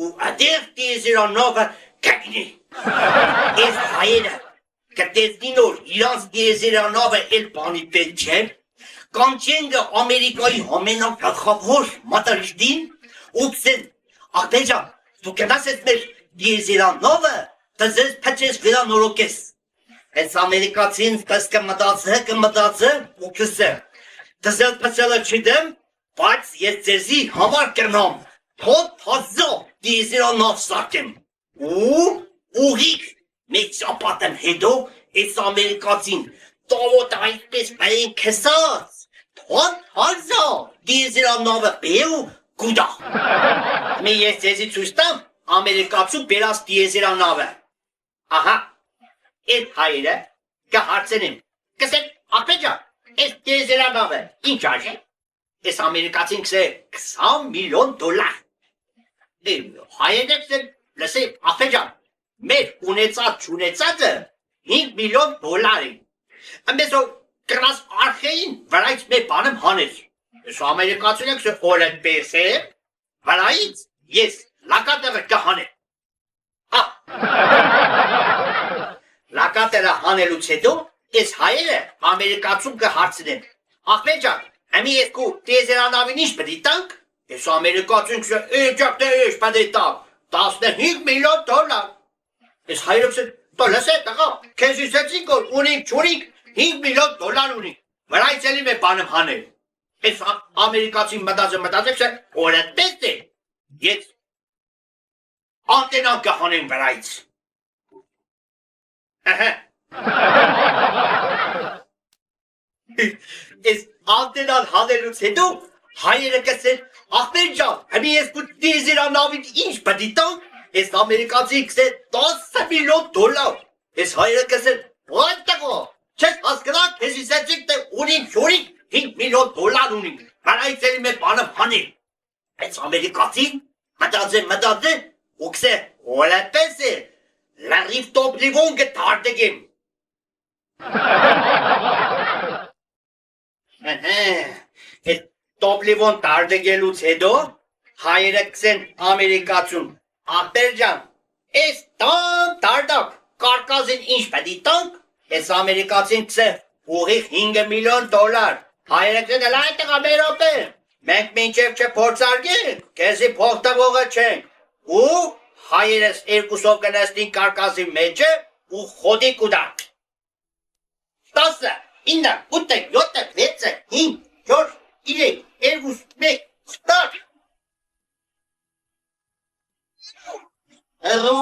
ու ադեղ տիեզերանավը կգնի։ Ես հայերը կտեսնին որ իրանց տիեզերանավը էլ բանի պետք չէ, կանչենգը Ամերիկայի ամենագլխավոր մատարիչդին ու կսեն, աղբեջան, դու կնաս ես մեր տիեզերանավը, տզես պեչես վերանորոքես։ Ես ամերիկացին պես կմտածը ու կսը, տզել պեցելը չիդեմ, բայց ես ձեզի համար կրնամ, թոտ թազո տիեզերանավ սարկեմ, ու ուղիք մեկ շապատեմ հետո ես ամերիկացին, տավոտ այդպես բային կսած, թոտ թազո տիեզերանավը բեու գուդա։ Մի ես ձեզի ծուստամ ամերիկացու բերած տիեզերանավը, ահա, Էդ հայերը կհարցենեմ, կսեք, աղբեջան, ես տիեզերանավը, ինչ արժե, ես ամերիկացին կսե 20 միլիոն դոլար, հայերը կսեն, լսեք, աղբեջան, մեր ունեցած չունեցածը 5 միլիոն դոլար են, ամեսով կրած արխեին վրայից մեր բանեմ հանես, ես ամերիկացին կսե օրդ պես է, վրայից ես լակատեղը կհանեմ, Լակատերը հանելուց հետո, ես հայերը ամերիկացում կհարցնեմ, աղբեջան, ամի երկու տիեզերանավին ինչ պդի տանք, ես ամերիկացում կսե, էջակտը էջ պդի տանք, 15 միլիոն դոլար, ես հայերը կսե, տո լսե տղա, կեզ իսեցինք որ ունինք չունինք, 5 միլիոն դոլար ունինք, վրայց էլի մեր բանեմ հանել, ես ամերիկացին մտածը կսե, օրդ պես է, ես անտենան կհանեմ վրայց, Ես անտենան հանելուց հետո հայերը կսեն աղբեջան, հմի ես կու տիեզերանավին ինչ պդի տանք, ես ամերիկացի կսեն 10 միլիոն դոլար, ես հայերը կսեն, ոյն տղո, չես հասկնակ, ես իսեցիք թե ունինք 5 միլիոն դոլար ունինք, վրայից էլի մեր բանը հանել, ես ամերիկացին մտածե ու կսե, որը պես է, լարիվ տոպլիվոն կտարդգեմ, Այդ տոպլիվոն տարդգելուց հետո, հայերը կսեն ամերիկացուն։ Ախպեր ջան, ես տան դարդակ կարկազին ինչ պետի տանք, ես ամերիկացին կսեն ուղիղ 5 միլիոն $։ Հայերը կսեն էլ այնտեղ ամերոպեր։ Մենք մինչև չփորձարկենք, քեզի փող տվողը չենք։ Ու հայերս երկուսով կնստին կարկազի մեջը ու խոդի կուտանք։ 10, 9, 8, 7, 6, 5, 4, 3, 2, 1, start։ Հերո։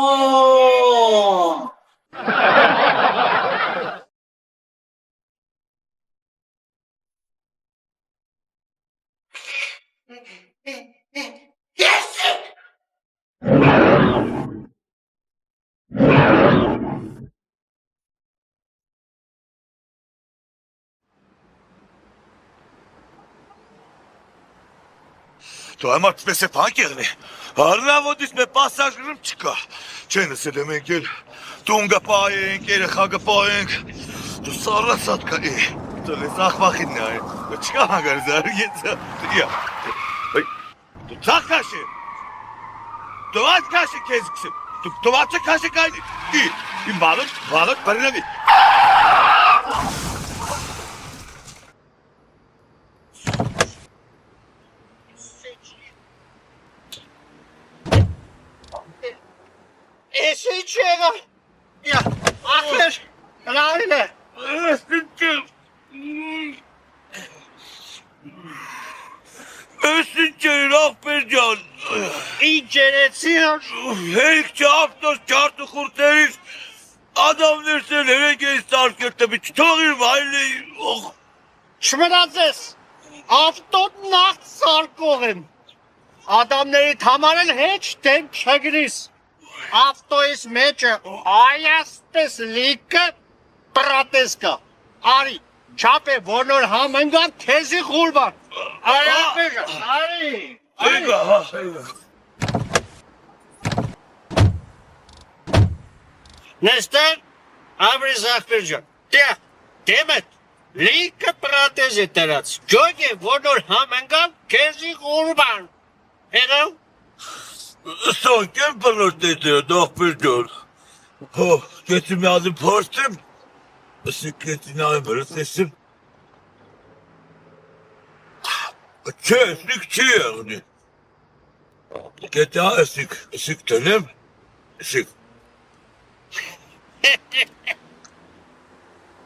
Դու ամաց մեզ է պանք եղնի, հարնավոդիս մե պասաժրում չկա, չեն ասել եմ ենք էլ, տունգը պայենք, երեխա գպայենք, դու սարասատ կա է, դու ես ախվախին նա է, չկա հանգար զար եծա, դու ծախ կաշի, դու ած կաշի կեզ կսեմ, դու ածը կաշի կայնի, իմ բալոտ բարինավի, Esi içeri. Ya, Ahmet, Lalile. Ösünçerin Ahbercan. İnceletiyor. Herikçe haftos çartı kurtarır. Adam dersen eve gel sark et tabi çıtağır mahalleyi. Oh. Şmırazes. Avtot nacht sarkovim. Adamları tamamen hiç denk çekiriz. Avtois meçe ayastes like prateska. Ari, çape vonor hamangan tezi kurban. Ayakır, Ari. Eyvah. Nestor, Abris Ahbercan. De, Demet, like pratezi terats. Joge vonor hamangan tezi kurban. Hello? Son kim pırırtıydı Ahbercan? Oh, getirme adım postum. Sıkletini ayrı sesim. Çeslik çiğni. Geta ısık dönem. Isık.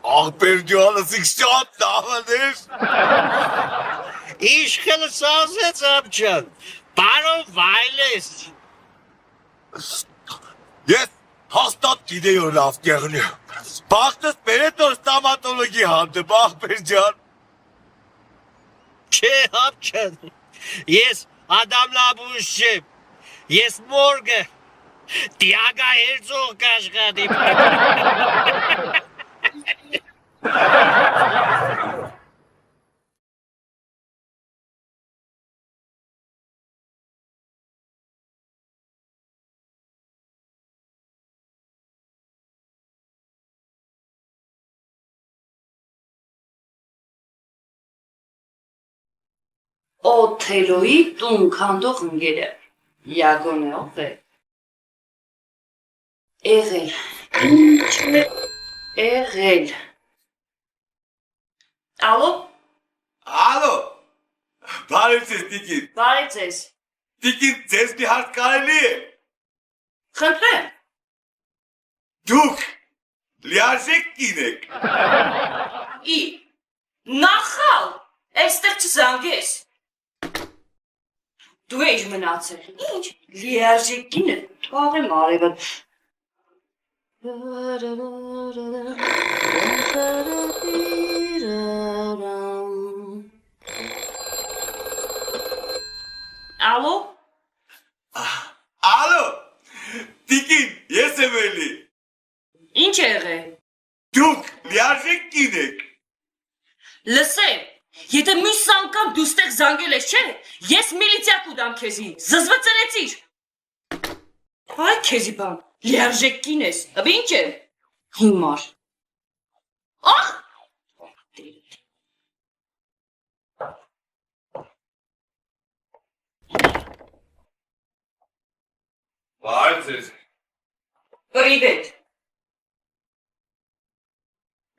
Ahbercan ısık şat dağılır. İşkılı sazet amcan. Baro Vailes. Yes, hastat gidiyor laf gelini. Baktız Beretos stomatoloji handı Ahbercan. Che yapcan? Yes, adamla bu işim. Yes, morgen. Tiaga Herzog kaşgadı. Օթելոյի տուն քանդող ընկերը Յագոնով է եղել ինչ է եղել Ալո Ալո Բարև ձեզ Տիկին Բարև ձեզ Տիկին ձեզ մի հարց կարելի է Խնդրեմ Դուք լիարժեք կին եք Ի նախալ այստեղ չզանգես Դու ես մնացել։ Ինչ։ Լիարժեք կինը թողեմ արևը։ Ալո։ Ալո Տիկին ես եմ էլի Ինչ է եղել։ Դուք լիարժեք կին եք Լսեմ, եթե մյուս անգամ դու ստեղ զանգել ես, չէ՞, ես միլիցիա կուտամ քեզի, զզվծրեցիր։ Այ քեզի բան, լիարժեք կին ես, ըբի ինչ է։ Հիմար։ Ախ։ ձեզ։ Պրիվետ։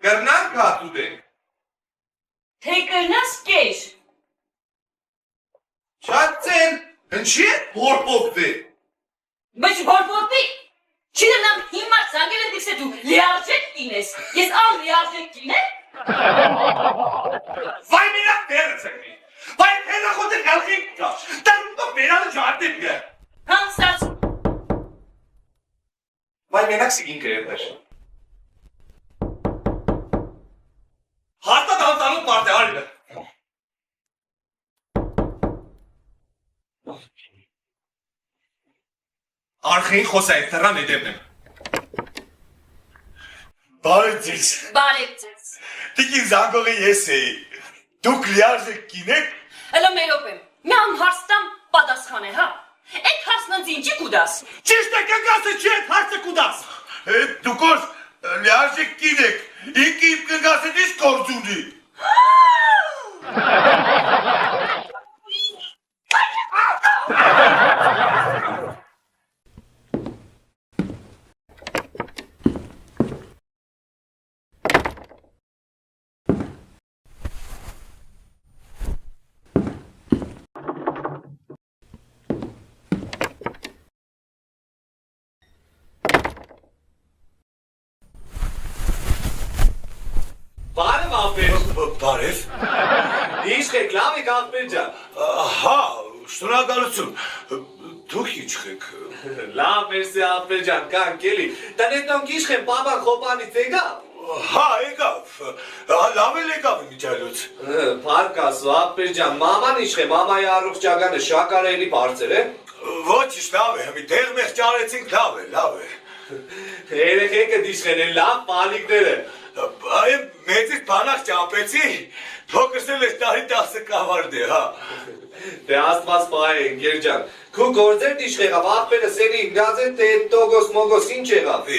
Կրնանք հատուտենք։ Թե կրնաս կեր։ Շատ ծեն, ընչի է որպոքվի։ Բայց որպոքվի։ Չիննամ հիմար զանգել են դիքսե դու լիարժեք կինես։ Ես ալ լիարժեք կինե։ Վայ մինակ բերեց եկնի։ Վայ հենախոտ է գալխին կա։ Տանում տո բերանը ճարտին գը։ Հանսած։ Վայ մենակ սիգին կրեպներ։ Հարտա դանտանում պարդ է արիվը։ Արխեին խոսա է թրան է դեպն եմ։ Բարև ձեզ։ Բարև ձեզ։ Տիկին զանգողը ես էի։ Դուք լիարժեք կինեք։ Էլա մերոպ եմ։ Մի անհարստամ պատասխան է, հա։ Այդ հարցնանց ինչի կուդաս։ Ճիշտ է կգասը չի այդ հարցը կուդաս։ Դուք որ լիարժեք կինեք, ինք իմ կգասը դիս կորձ ունի։ Բարև աղբեր։ Բարև։ Ինչ եք, լավ եք աղբեր ջան։ Հա, շնորհակալություն։ Դուք ինչ եք։ Լավ, մերսի աղբեր ջան, կանք էլի։ Տնետոնք ինչ են, պապան խոպանից եկավ։ Հա, եկավ։ Լավ էլ եկավ միջայլոց։ Փառք ասու, աղբեր ջան, մաման ինչ է, մամայի առողջականը շակարը էլի բարձր է։ Ոչինչ, լավ է, մի տեղ մեղ ճարեցինք, լավ է, լավ է։ Երեխեքը դիշխեն են լավ պալիկները։ Այ մեծից բանակ ճամպեցի, փոքրս էլ ես տարի 10 կավարդ է, հա։ Դե աստված պահ է, ընկեր ջան։ Քու գործեր դիշ եղավ, աղբերը սերի գազեն թե տոգոս մոգոս ինչ եղավ։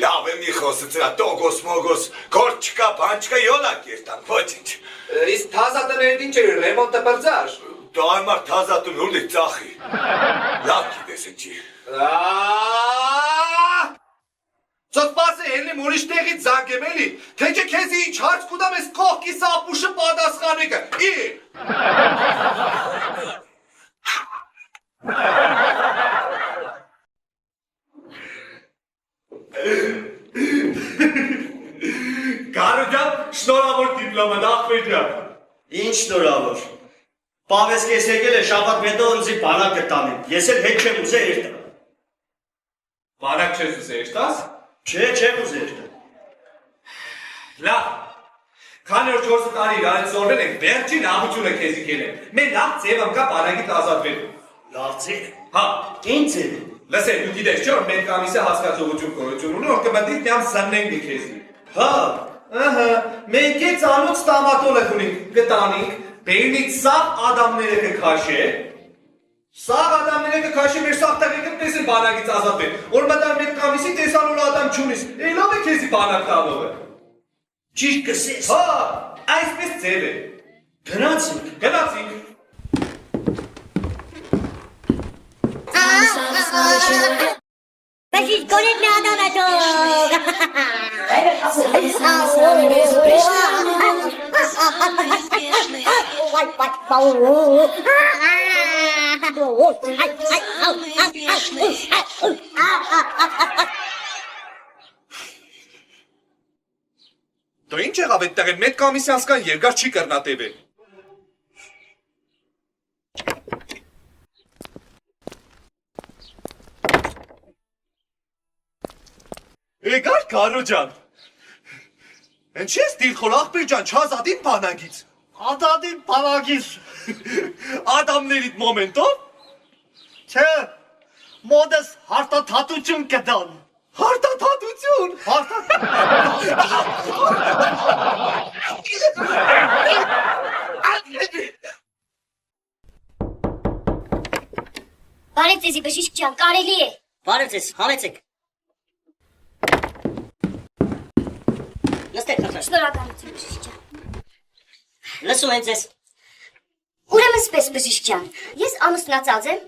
Լավ է մի խոսը ծրա տոգոս մոգոս, գործ չկա, բան չկա, յոլակ երտան, ոչինչ։ Իսկ թազատներդ ինչ էր, ռեմոնտը պրծար։ Դա այմար թազատուն ուլի ծախի։ Լավ գիտես ինչի։ Ծոց պասը հելնիմ ուրիշ տեղից զանգեմ էլի, թե չէ քեզի ինչ հարց կուդամ ես կողքիս ապուշը պատասխանեկը, Կարո ջան, շնորհավոր դիպլոմը աղբեր ջան։ Ինչ շնորհավոր։ Պավես կես եկել է շաբաթ հետո ինձի բանակ կտանի։ Ես էլ հետ չեմ ուզե երտա։ Բանակ չես ուզե երտաս։ Չէ, չեմ ուզե երտա։ Լավ, քանի որ 4 տարի իրար հետ զորվել ենք, վերջին աղությունը քեզի կելեմ։ Մեր լավ ձևը կա բանակից ազատվելու։ Լավ ձև։ Հա, ինչ ձև։ լսեք, դու գիտես չէ՞ որ մեր կամիսը հասկացողություն կորություն ունի, որ կմտնի դիամ սննենք քեզի։ Հա, ըհը, մենք է ծանոց ստամատոլոգ ունենք, կտանենք, բերնից սաղ ադամները կքաշե, սաղ ադամները կքաշե մեր սաղտակը կտեսել բանակից ազատվել, որ մտար մեր կամիսի տեսանոր ադամ չունիս, լավ է քեզի բանակ տանողը։ ճիշտ կսես։ Հա, այսպես ձև է։ Գնացինք։ Գնացինք։ Բաշից կորեք նա Դու ինչ եղավ այդտեղ են մեկ կամիսի հասկան երկար չի կրնատևել։ Եկար Կարո ջան։ Ինչ ես դիլխոր աղբեր ջան, չազատին բանագից։ Ադադին բանագից։ Ադամներիդ մոմենտով։ Չէ, մոդես հարտաթաթություն կդան։ Հարտաթաթություն։ Բարև ձեզի բժիշկ ջան, կարելի է։ Բարև ձեզ, համեցեք։ Նստեք խնդրեմ։ Շնորհակալություն բժիշկ ջան։ Լսում եմ ձեզ։ Ուրեմն սպես բժիշկ ջան, ես ամուսնացած եմ,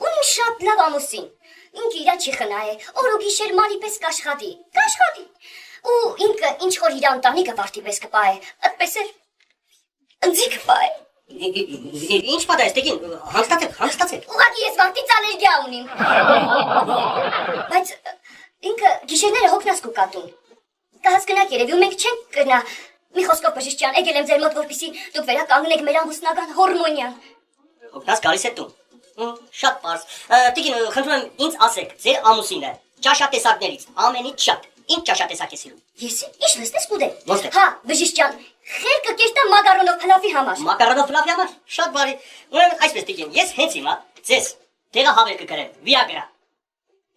ունիմ շատ լավ ամուսին։ ինքը իրա չի խնայե, օր ու գիշեր մանի պես կաշխատի, ու ինքը ինչ որ իրա ընտանիքը վարդի պես կպահե, այդպես էլ ընձի կպահե։ Ինչ պատահեց, տիկին, հանգստացեք։ Ուղղակի ես վարդից ալերգիա ունիմ։ Բայց ինքը գիշերները հոգնած կուկատում։ Կհասկնաք երևի ու մենք չենք կրնա։ Մի խոսքով բժիշկ ջան, եկել եմ ձեր մոտ, որպեսզի դուք վերականգնեք մեր ամուսնական հորմոնիան։ Հոգնած գալիս է տուն։ Շատ պարզ։ Տիկին, խնդրում եմ ինձ ասեք, ձեր ամուսինը ճաշատեսակներից ամենից շատ ինչ ճաշատեսակ է սիրում։ Ես ինչ լստես կուդեմ։ Ոսկե։ Հա, բժիշկ ջան, խելքը կերտա մակարոնով փլավի համար։ Մակարոնով փլավի համար։ Շատ բարի։ Ուրեմն այսպես տիկին, ես հենց հիմա ձեզ տեղահավեր կգրեմ, Viagra։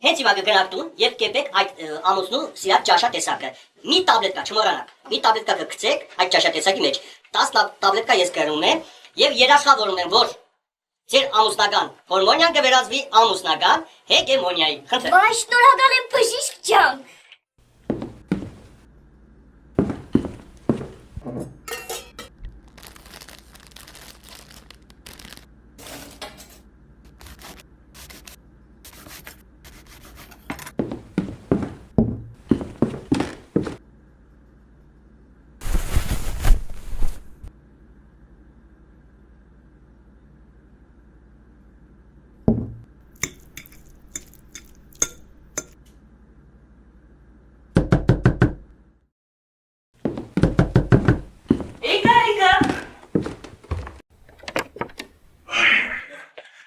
Հենց հիմա կգնաք տուն եւ կեպեք այդ ամուսնու սիրած ճաշատեսակը։ Մի տաբլետկա, չմոռանաք։ Մի տաբլետկա կգցեք այդ ճաշատեսակի մեջ։ 10 տաբլետկա ես գրում եմ եւ երաշխավորում եմ, որ ձեր ամուսնական հորմոնիան կվերածվի ամուսնական հեգեմոնիայի։ Խնդրեմ։ Վայ, շնորհակալ եմ բժիշկ ջան։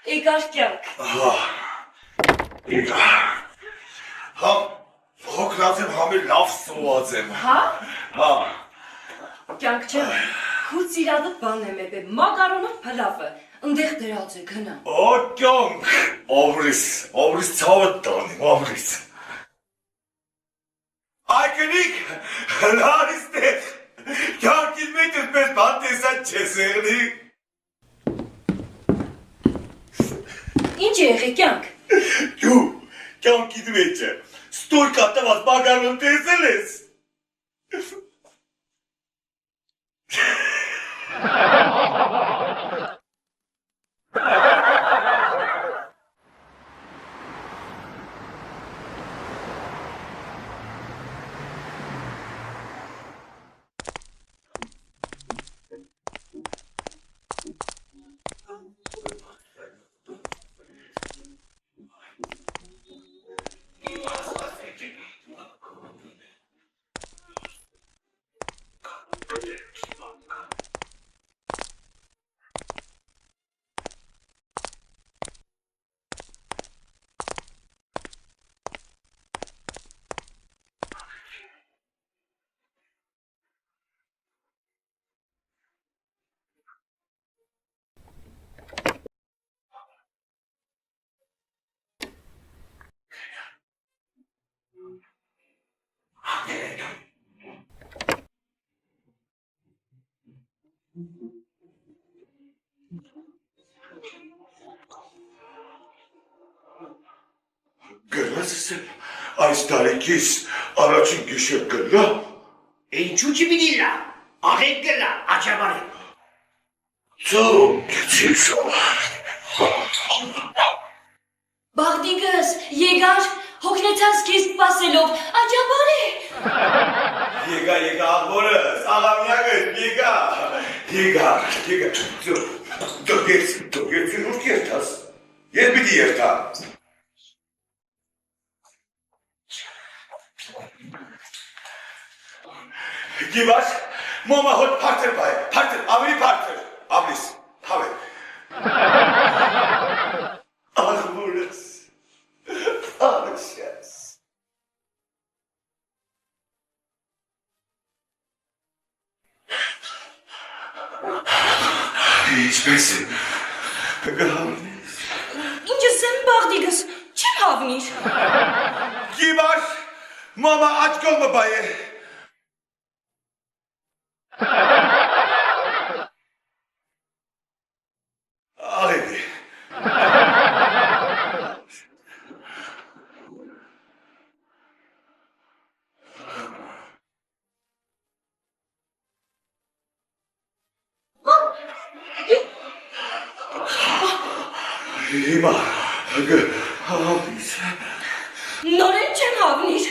Եկար կյանք։ Համ հոգնած եմ, համ էլ լավ սոված եմ։ Հա։ Կյանք չեմ, խուց իրադը բան եմ էպե, մակարոնով փլավը, ընդեղ դրած է գնա։ Օ, կյանք, ավրիս ցավը տանիմ, ավրիս։ Այ կնիկ, լարիս տեղ, կյանքին մեջ պես բան տեսած չես եղնի։ Ինչ եղի կյանք։ Դու կյանքիդ մեջ է, ստոր կատված մակարոն տեսել ես։ Գրասս եմ, այս տարիքիս առաջին գիշեր կլա։ Ինչու չի բիդիլա, աղետ կլա, աչաբարի։ Ծոմ, կեցիք շով։ Բաղդիկս, եկար, հոգնեցած քեզ սպասելով, աչաբարի։ Եկա աղբորս, աղամյակս, եկա, դոգեցին ուր կերտաս, ես պիտի երտա։ Գիվաս, մոմա հոտ պարտր բայ, ավելի պարտր, ավլիս, հավե։ Աղբորս, աղսյաս։ Ինչպես է, կգահավնես։ Ինչ եմ բաղդիկս, չեմ հավնիր։ Գիվաս, մոմա աչ կողմը բայ է։ Աղևի։ Հիմա, Նորեն չեմ հավնիր։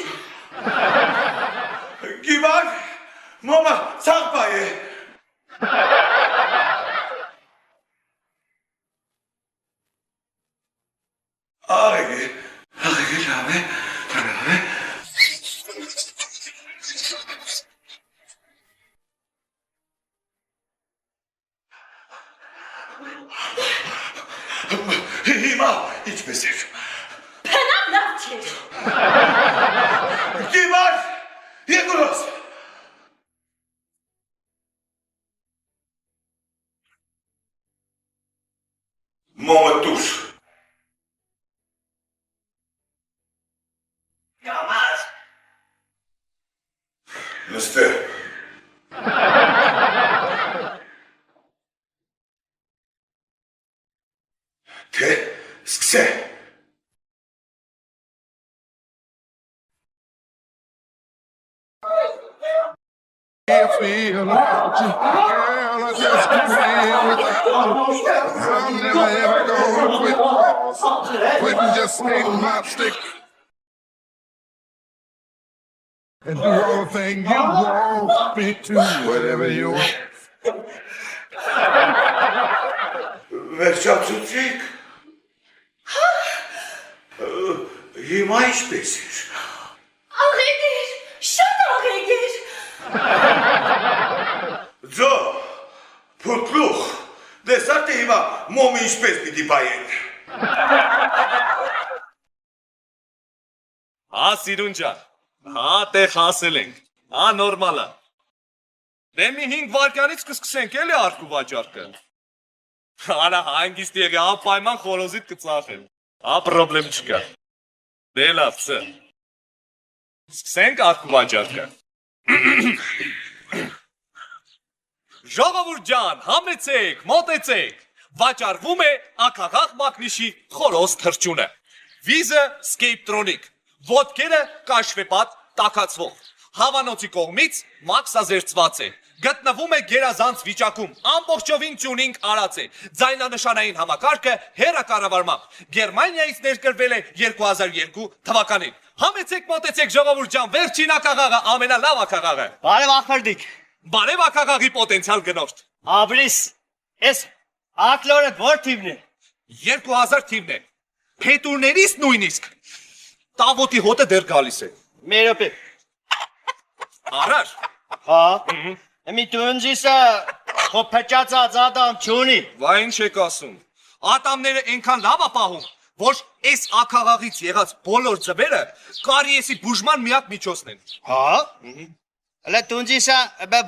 Գիվար, մոմա, ծաղբա է։ Աղեգի լավ է, լավ է։ Հիմա ինչպես էր։ Փնան լավ չէր։ Գիվար, երկրոս։ Մոմը դուր։ Կամաս։ Նստե։ Թե սկսե։ Feel about you, girl, I just can't without you. I'm never ever gonna quit and just ain't my stick. And do all the things you want me to, whatever you want. Վերջացուցիկ։ Հիմա ինչպես էր։ Աղեգեր, շատ աղեգեր։ Ձո, փոքլուխ, դեսար թե հիմա մոմը ինչպես պիտի բայեն։ Հա սիրուն ջան, հա տեղ հասել ենք, հա նորմալ է։ Դե մի 5 վայրկյանից կսկսենք էլի արկու վաճառքը։ Արա հանգիստ եղի, հա պայման խորոզիդ կծախեմ, հա պրոբլեմ չկա։ Դե լավ, ծը։ Սկսենք արկու վաճառքը։ Ժողովուրդ ջան, համեցեք, մոտեցեք։ Վաճառվում է ակաղաղ մակնիշի խորոզ թրջունը։ Վիզը սկեյպտրոնիկ, ոտքերը կաշվեպատ տակացվող, հավանոցի կողմից մաքսազերծված է, գտնվում է գերազանց վիճակում, ամբողջովին տյունինգ արած է, ձայնանշանային համակարգը հեռակառավարմամբ, Գերմանիայից ներկրվել է 2002 թվականին։ Համեցեք մոտեցեք ժողովուրդ ջան, վերջին ակաղաղը, ամենալավ ակաղաղը։ Բարև ախպերդիկ։ Բարև ակաղաղի պոտենցիալ գնորդ։ Աբրիս, ես ակլորդ որ թիվն է։ 2000 թիվն է։ Փետուրներից նույնիսկ։ Տավոտի հոտը դեռ գալիս է։ Մերոպե։ Արար։ Հա։ Մի տունջիսը խոփճած ածադամ չունի։ Վայ ինչ եք ասում։ Ատամները այնքան լավ է պահում, որ այս ակաղաղից եղած բոլոր ձվերը կարիեսի բուժման միակ միջոցն են։ Հա։ Հələ տունջիսը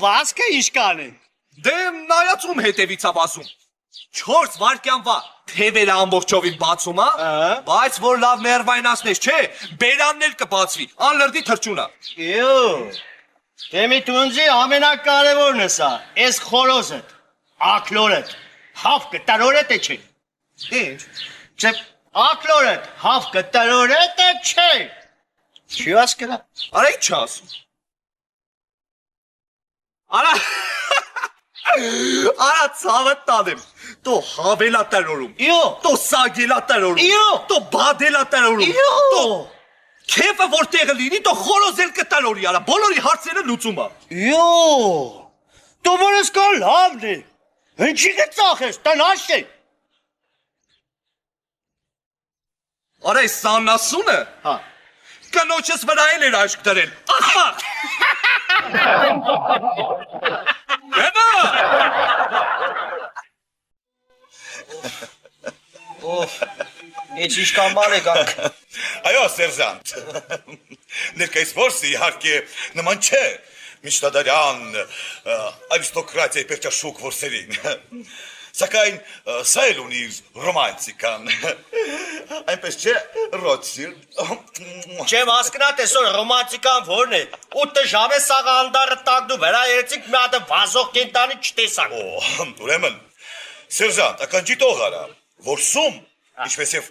վազքը ինչ կանի։ Դե նայածում հետևից է բացում։ 4 վայրկյանվա թևերը ամբողջովին բացում է, բայց որ լավ ներվայնացնես, չէ, բերանն էլ կբացվի, անլրդի թրջունա։ Իո։ Դե մի տունջի ամենակարևորն է սա, այս խորոզդ, ակլորդ, հավ կտարորդ է չէ։ Ինչ։ Չէ, ակլորդ, հավ կտարորդ է չէ։ Չի ասկրա։ Արա ինչ ասում։ Արա ցավը տանեմ։ Տո հավելա տրորում։ Իո։ Տո սագելա տրորում։ Իո։ Տո բադելա տրորում։ Իո։ Տո քեֆը որտեղը լինի, տո խորոզել կտրորի, արա բոլորի հարցերը լուծում է։ Իո։ Դու որս կա լավն է։ Ինչի կծախես, տնաշ է։ Արա այս սաննասունը։ Հա։ Կնոջս վրա էլ էր աշկ դրել։ Ախմախ։ Գնա։ Օֆ, ինչ կամար է գանք։ Այո, սերժանտ։ Ներկայիս որսի իհարկե նման չէ միջնադարյան արիստոկրատիայի պերճաշուկ որսերին։ Սակայն սա էլ ունի ռոմանտիկան։ Այնպես չէ, Ռոթշիլդ։ Չեմ հասկնա տեսօր ռոմանտիկան որն է։ 8 ժամ է սաղ անդարը տակդու վրա երեցիկ մի հատ վազող կենտանի չտեսակ։ Ուրեմն, սերժանտ, ականջի տող արա, որսում, ինչպես և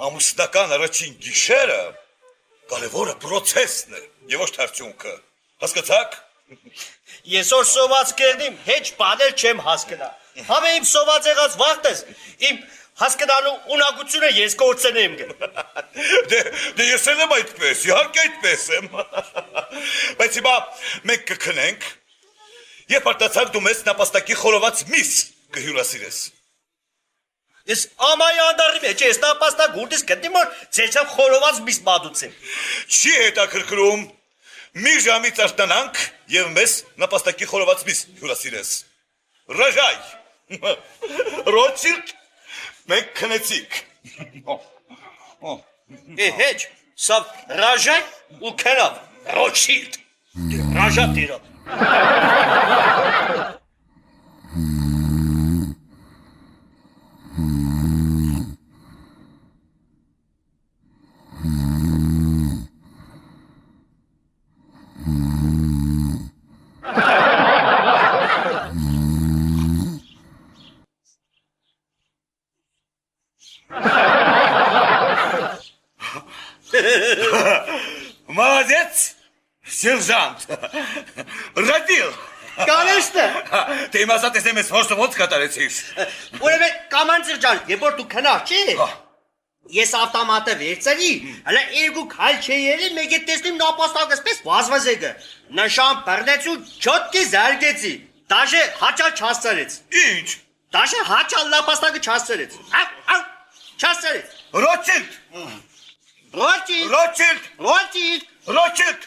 ամուսնական առաջին գիշերը, կարևորը պրոցեսն է, և ոչ թարցունքը։ Հասկացաք։ Ես որ սոված կերնիմ, հեչ բանել չեմ հասկնա։ Համե իմ սոված եղած վաղտես, իմ Հասկանալու ունակությունը ես կորցնեմ։ Դե ես եմ այդպես, իհարկե այդպես եմ։ Բայց հիմա մենք կքնենք, երբ արտացակ դու մեզ նապաստակի խորոված միս կհյուրասիրես։ Ես ամայի անդարի մեջ ես նապաստակ ուտիս գտնիմ, որ ձեզավ խորոված միս մատուցեմ։ Չի հետաքրքրում, մի ժամից արտանանք և մեզ նապաստակի խորոված միս հյուրասիրես։ Ռաժայ, Ռոթշիլդ, մենք քնեցիք։ Հեչ, սավ Ռաժայ ու քնավ, Ռոթշիլդ, Ռաժա տիրավ։ Молодец, сержант. Родил. Конечно. Ты им ասած ես փոստը ոնց կատարեցիր։ Ուրեմն կամանցր ջան, երբ որ դու քնած չի։ Ես ավտոմատը վերցրի, հələ երկու քայլ չերի, մեկ է տեսնիմ նապաստակը սպես վազվազեգը։ Նշան բռնեցու չոտքի զարգեցի։ Դաժե հաճա չասցրեց։ Ինչ։ Դաժե հաճա նապաստակը չասցրեց։ Չասցրեց։ Ռոթշիլդ։ Ռոթշիլդ։ Ռոթշիլդ։ Ռոթշիլդ։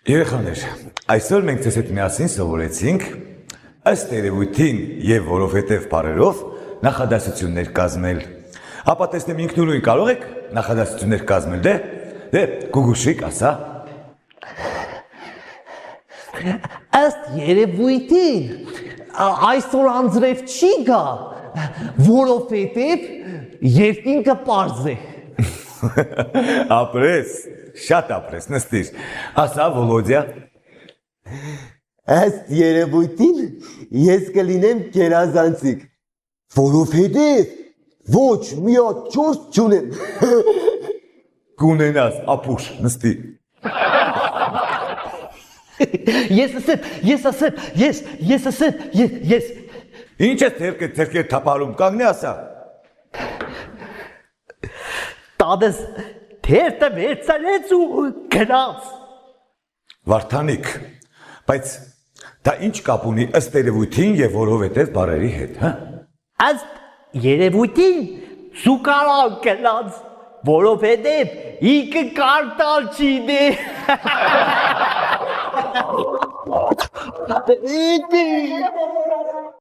Երեխաներ, այսօր մենք ձեզ հետ միասին սովորեցինք ըստ երևույթին եւ որովհետեւ բառերով նախադասություններ կազմել։ Ապա տեսնեմ ինքնուրույն կարող եք նախադասություններ կազմել, դե Գուգուշիկ ասա։ Ըստ երևույթին այսօր անձրև չի գա, որովհետև երկինքը պարզ է։ Ապրես, շատ ապրես, նստիր։ Ասա Վոլոդյա։ Ըստ երևույթին ես կլինեմ գերազանցիկ, որովհետև ոչ մի հատ չորս չունեմ։ Կունենաս, ապուշ, նստի։ Ես ասեմ։ Ինչ է թերքեր թապարում, կանգնի ասա։ Տադես թերթը վերցրեց ու գնաց։ Վարդանիկ, բայց դա ինչ կապ ունի ըստ երևույթին եւ որովհետեւ բառերի հետ, հա։ Ըստ երևույթին սուկարան գնաց, որովհետև ինքը կարտալ չինի։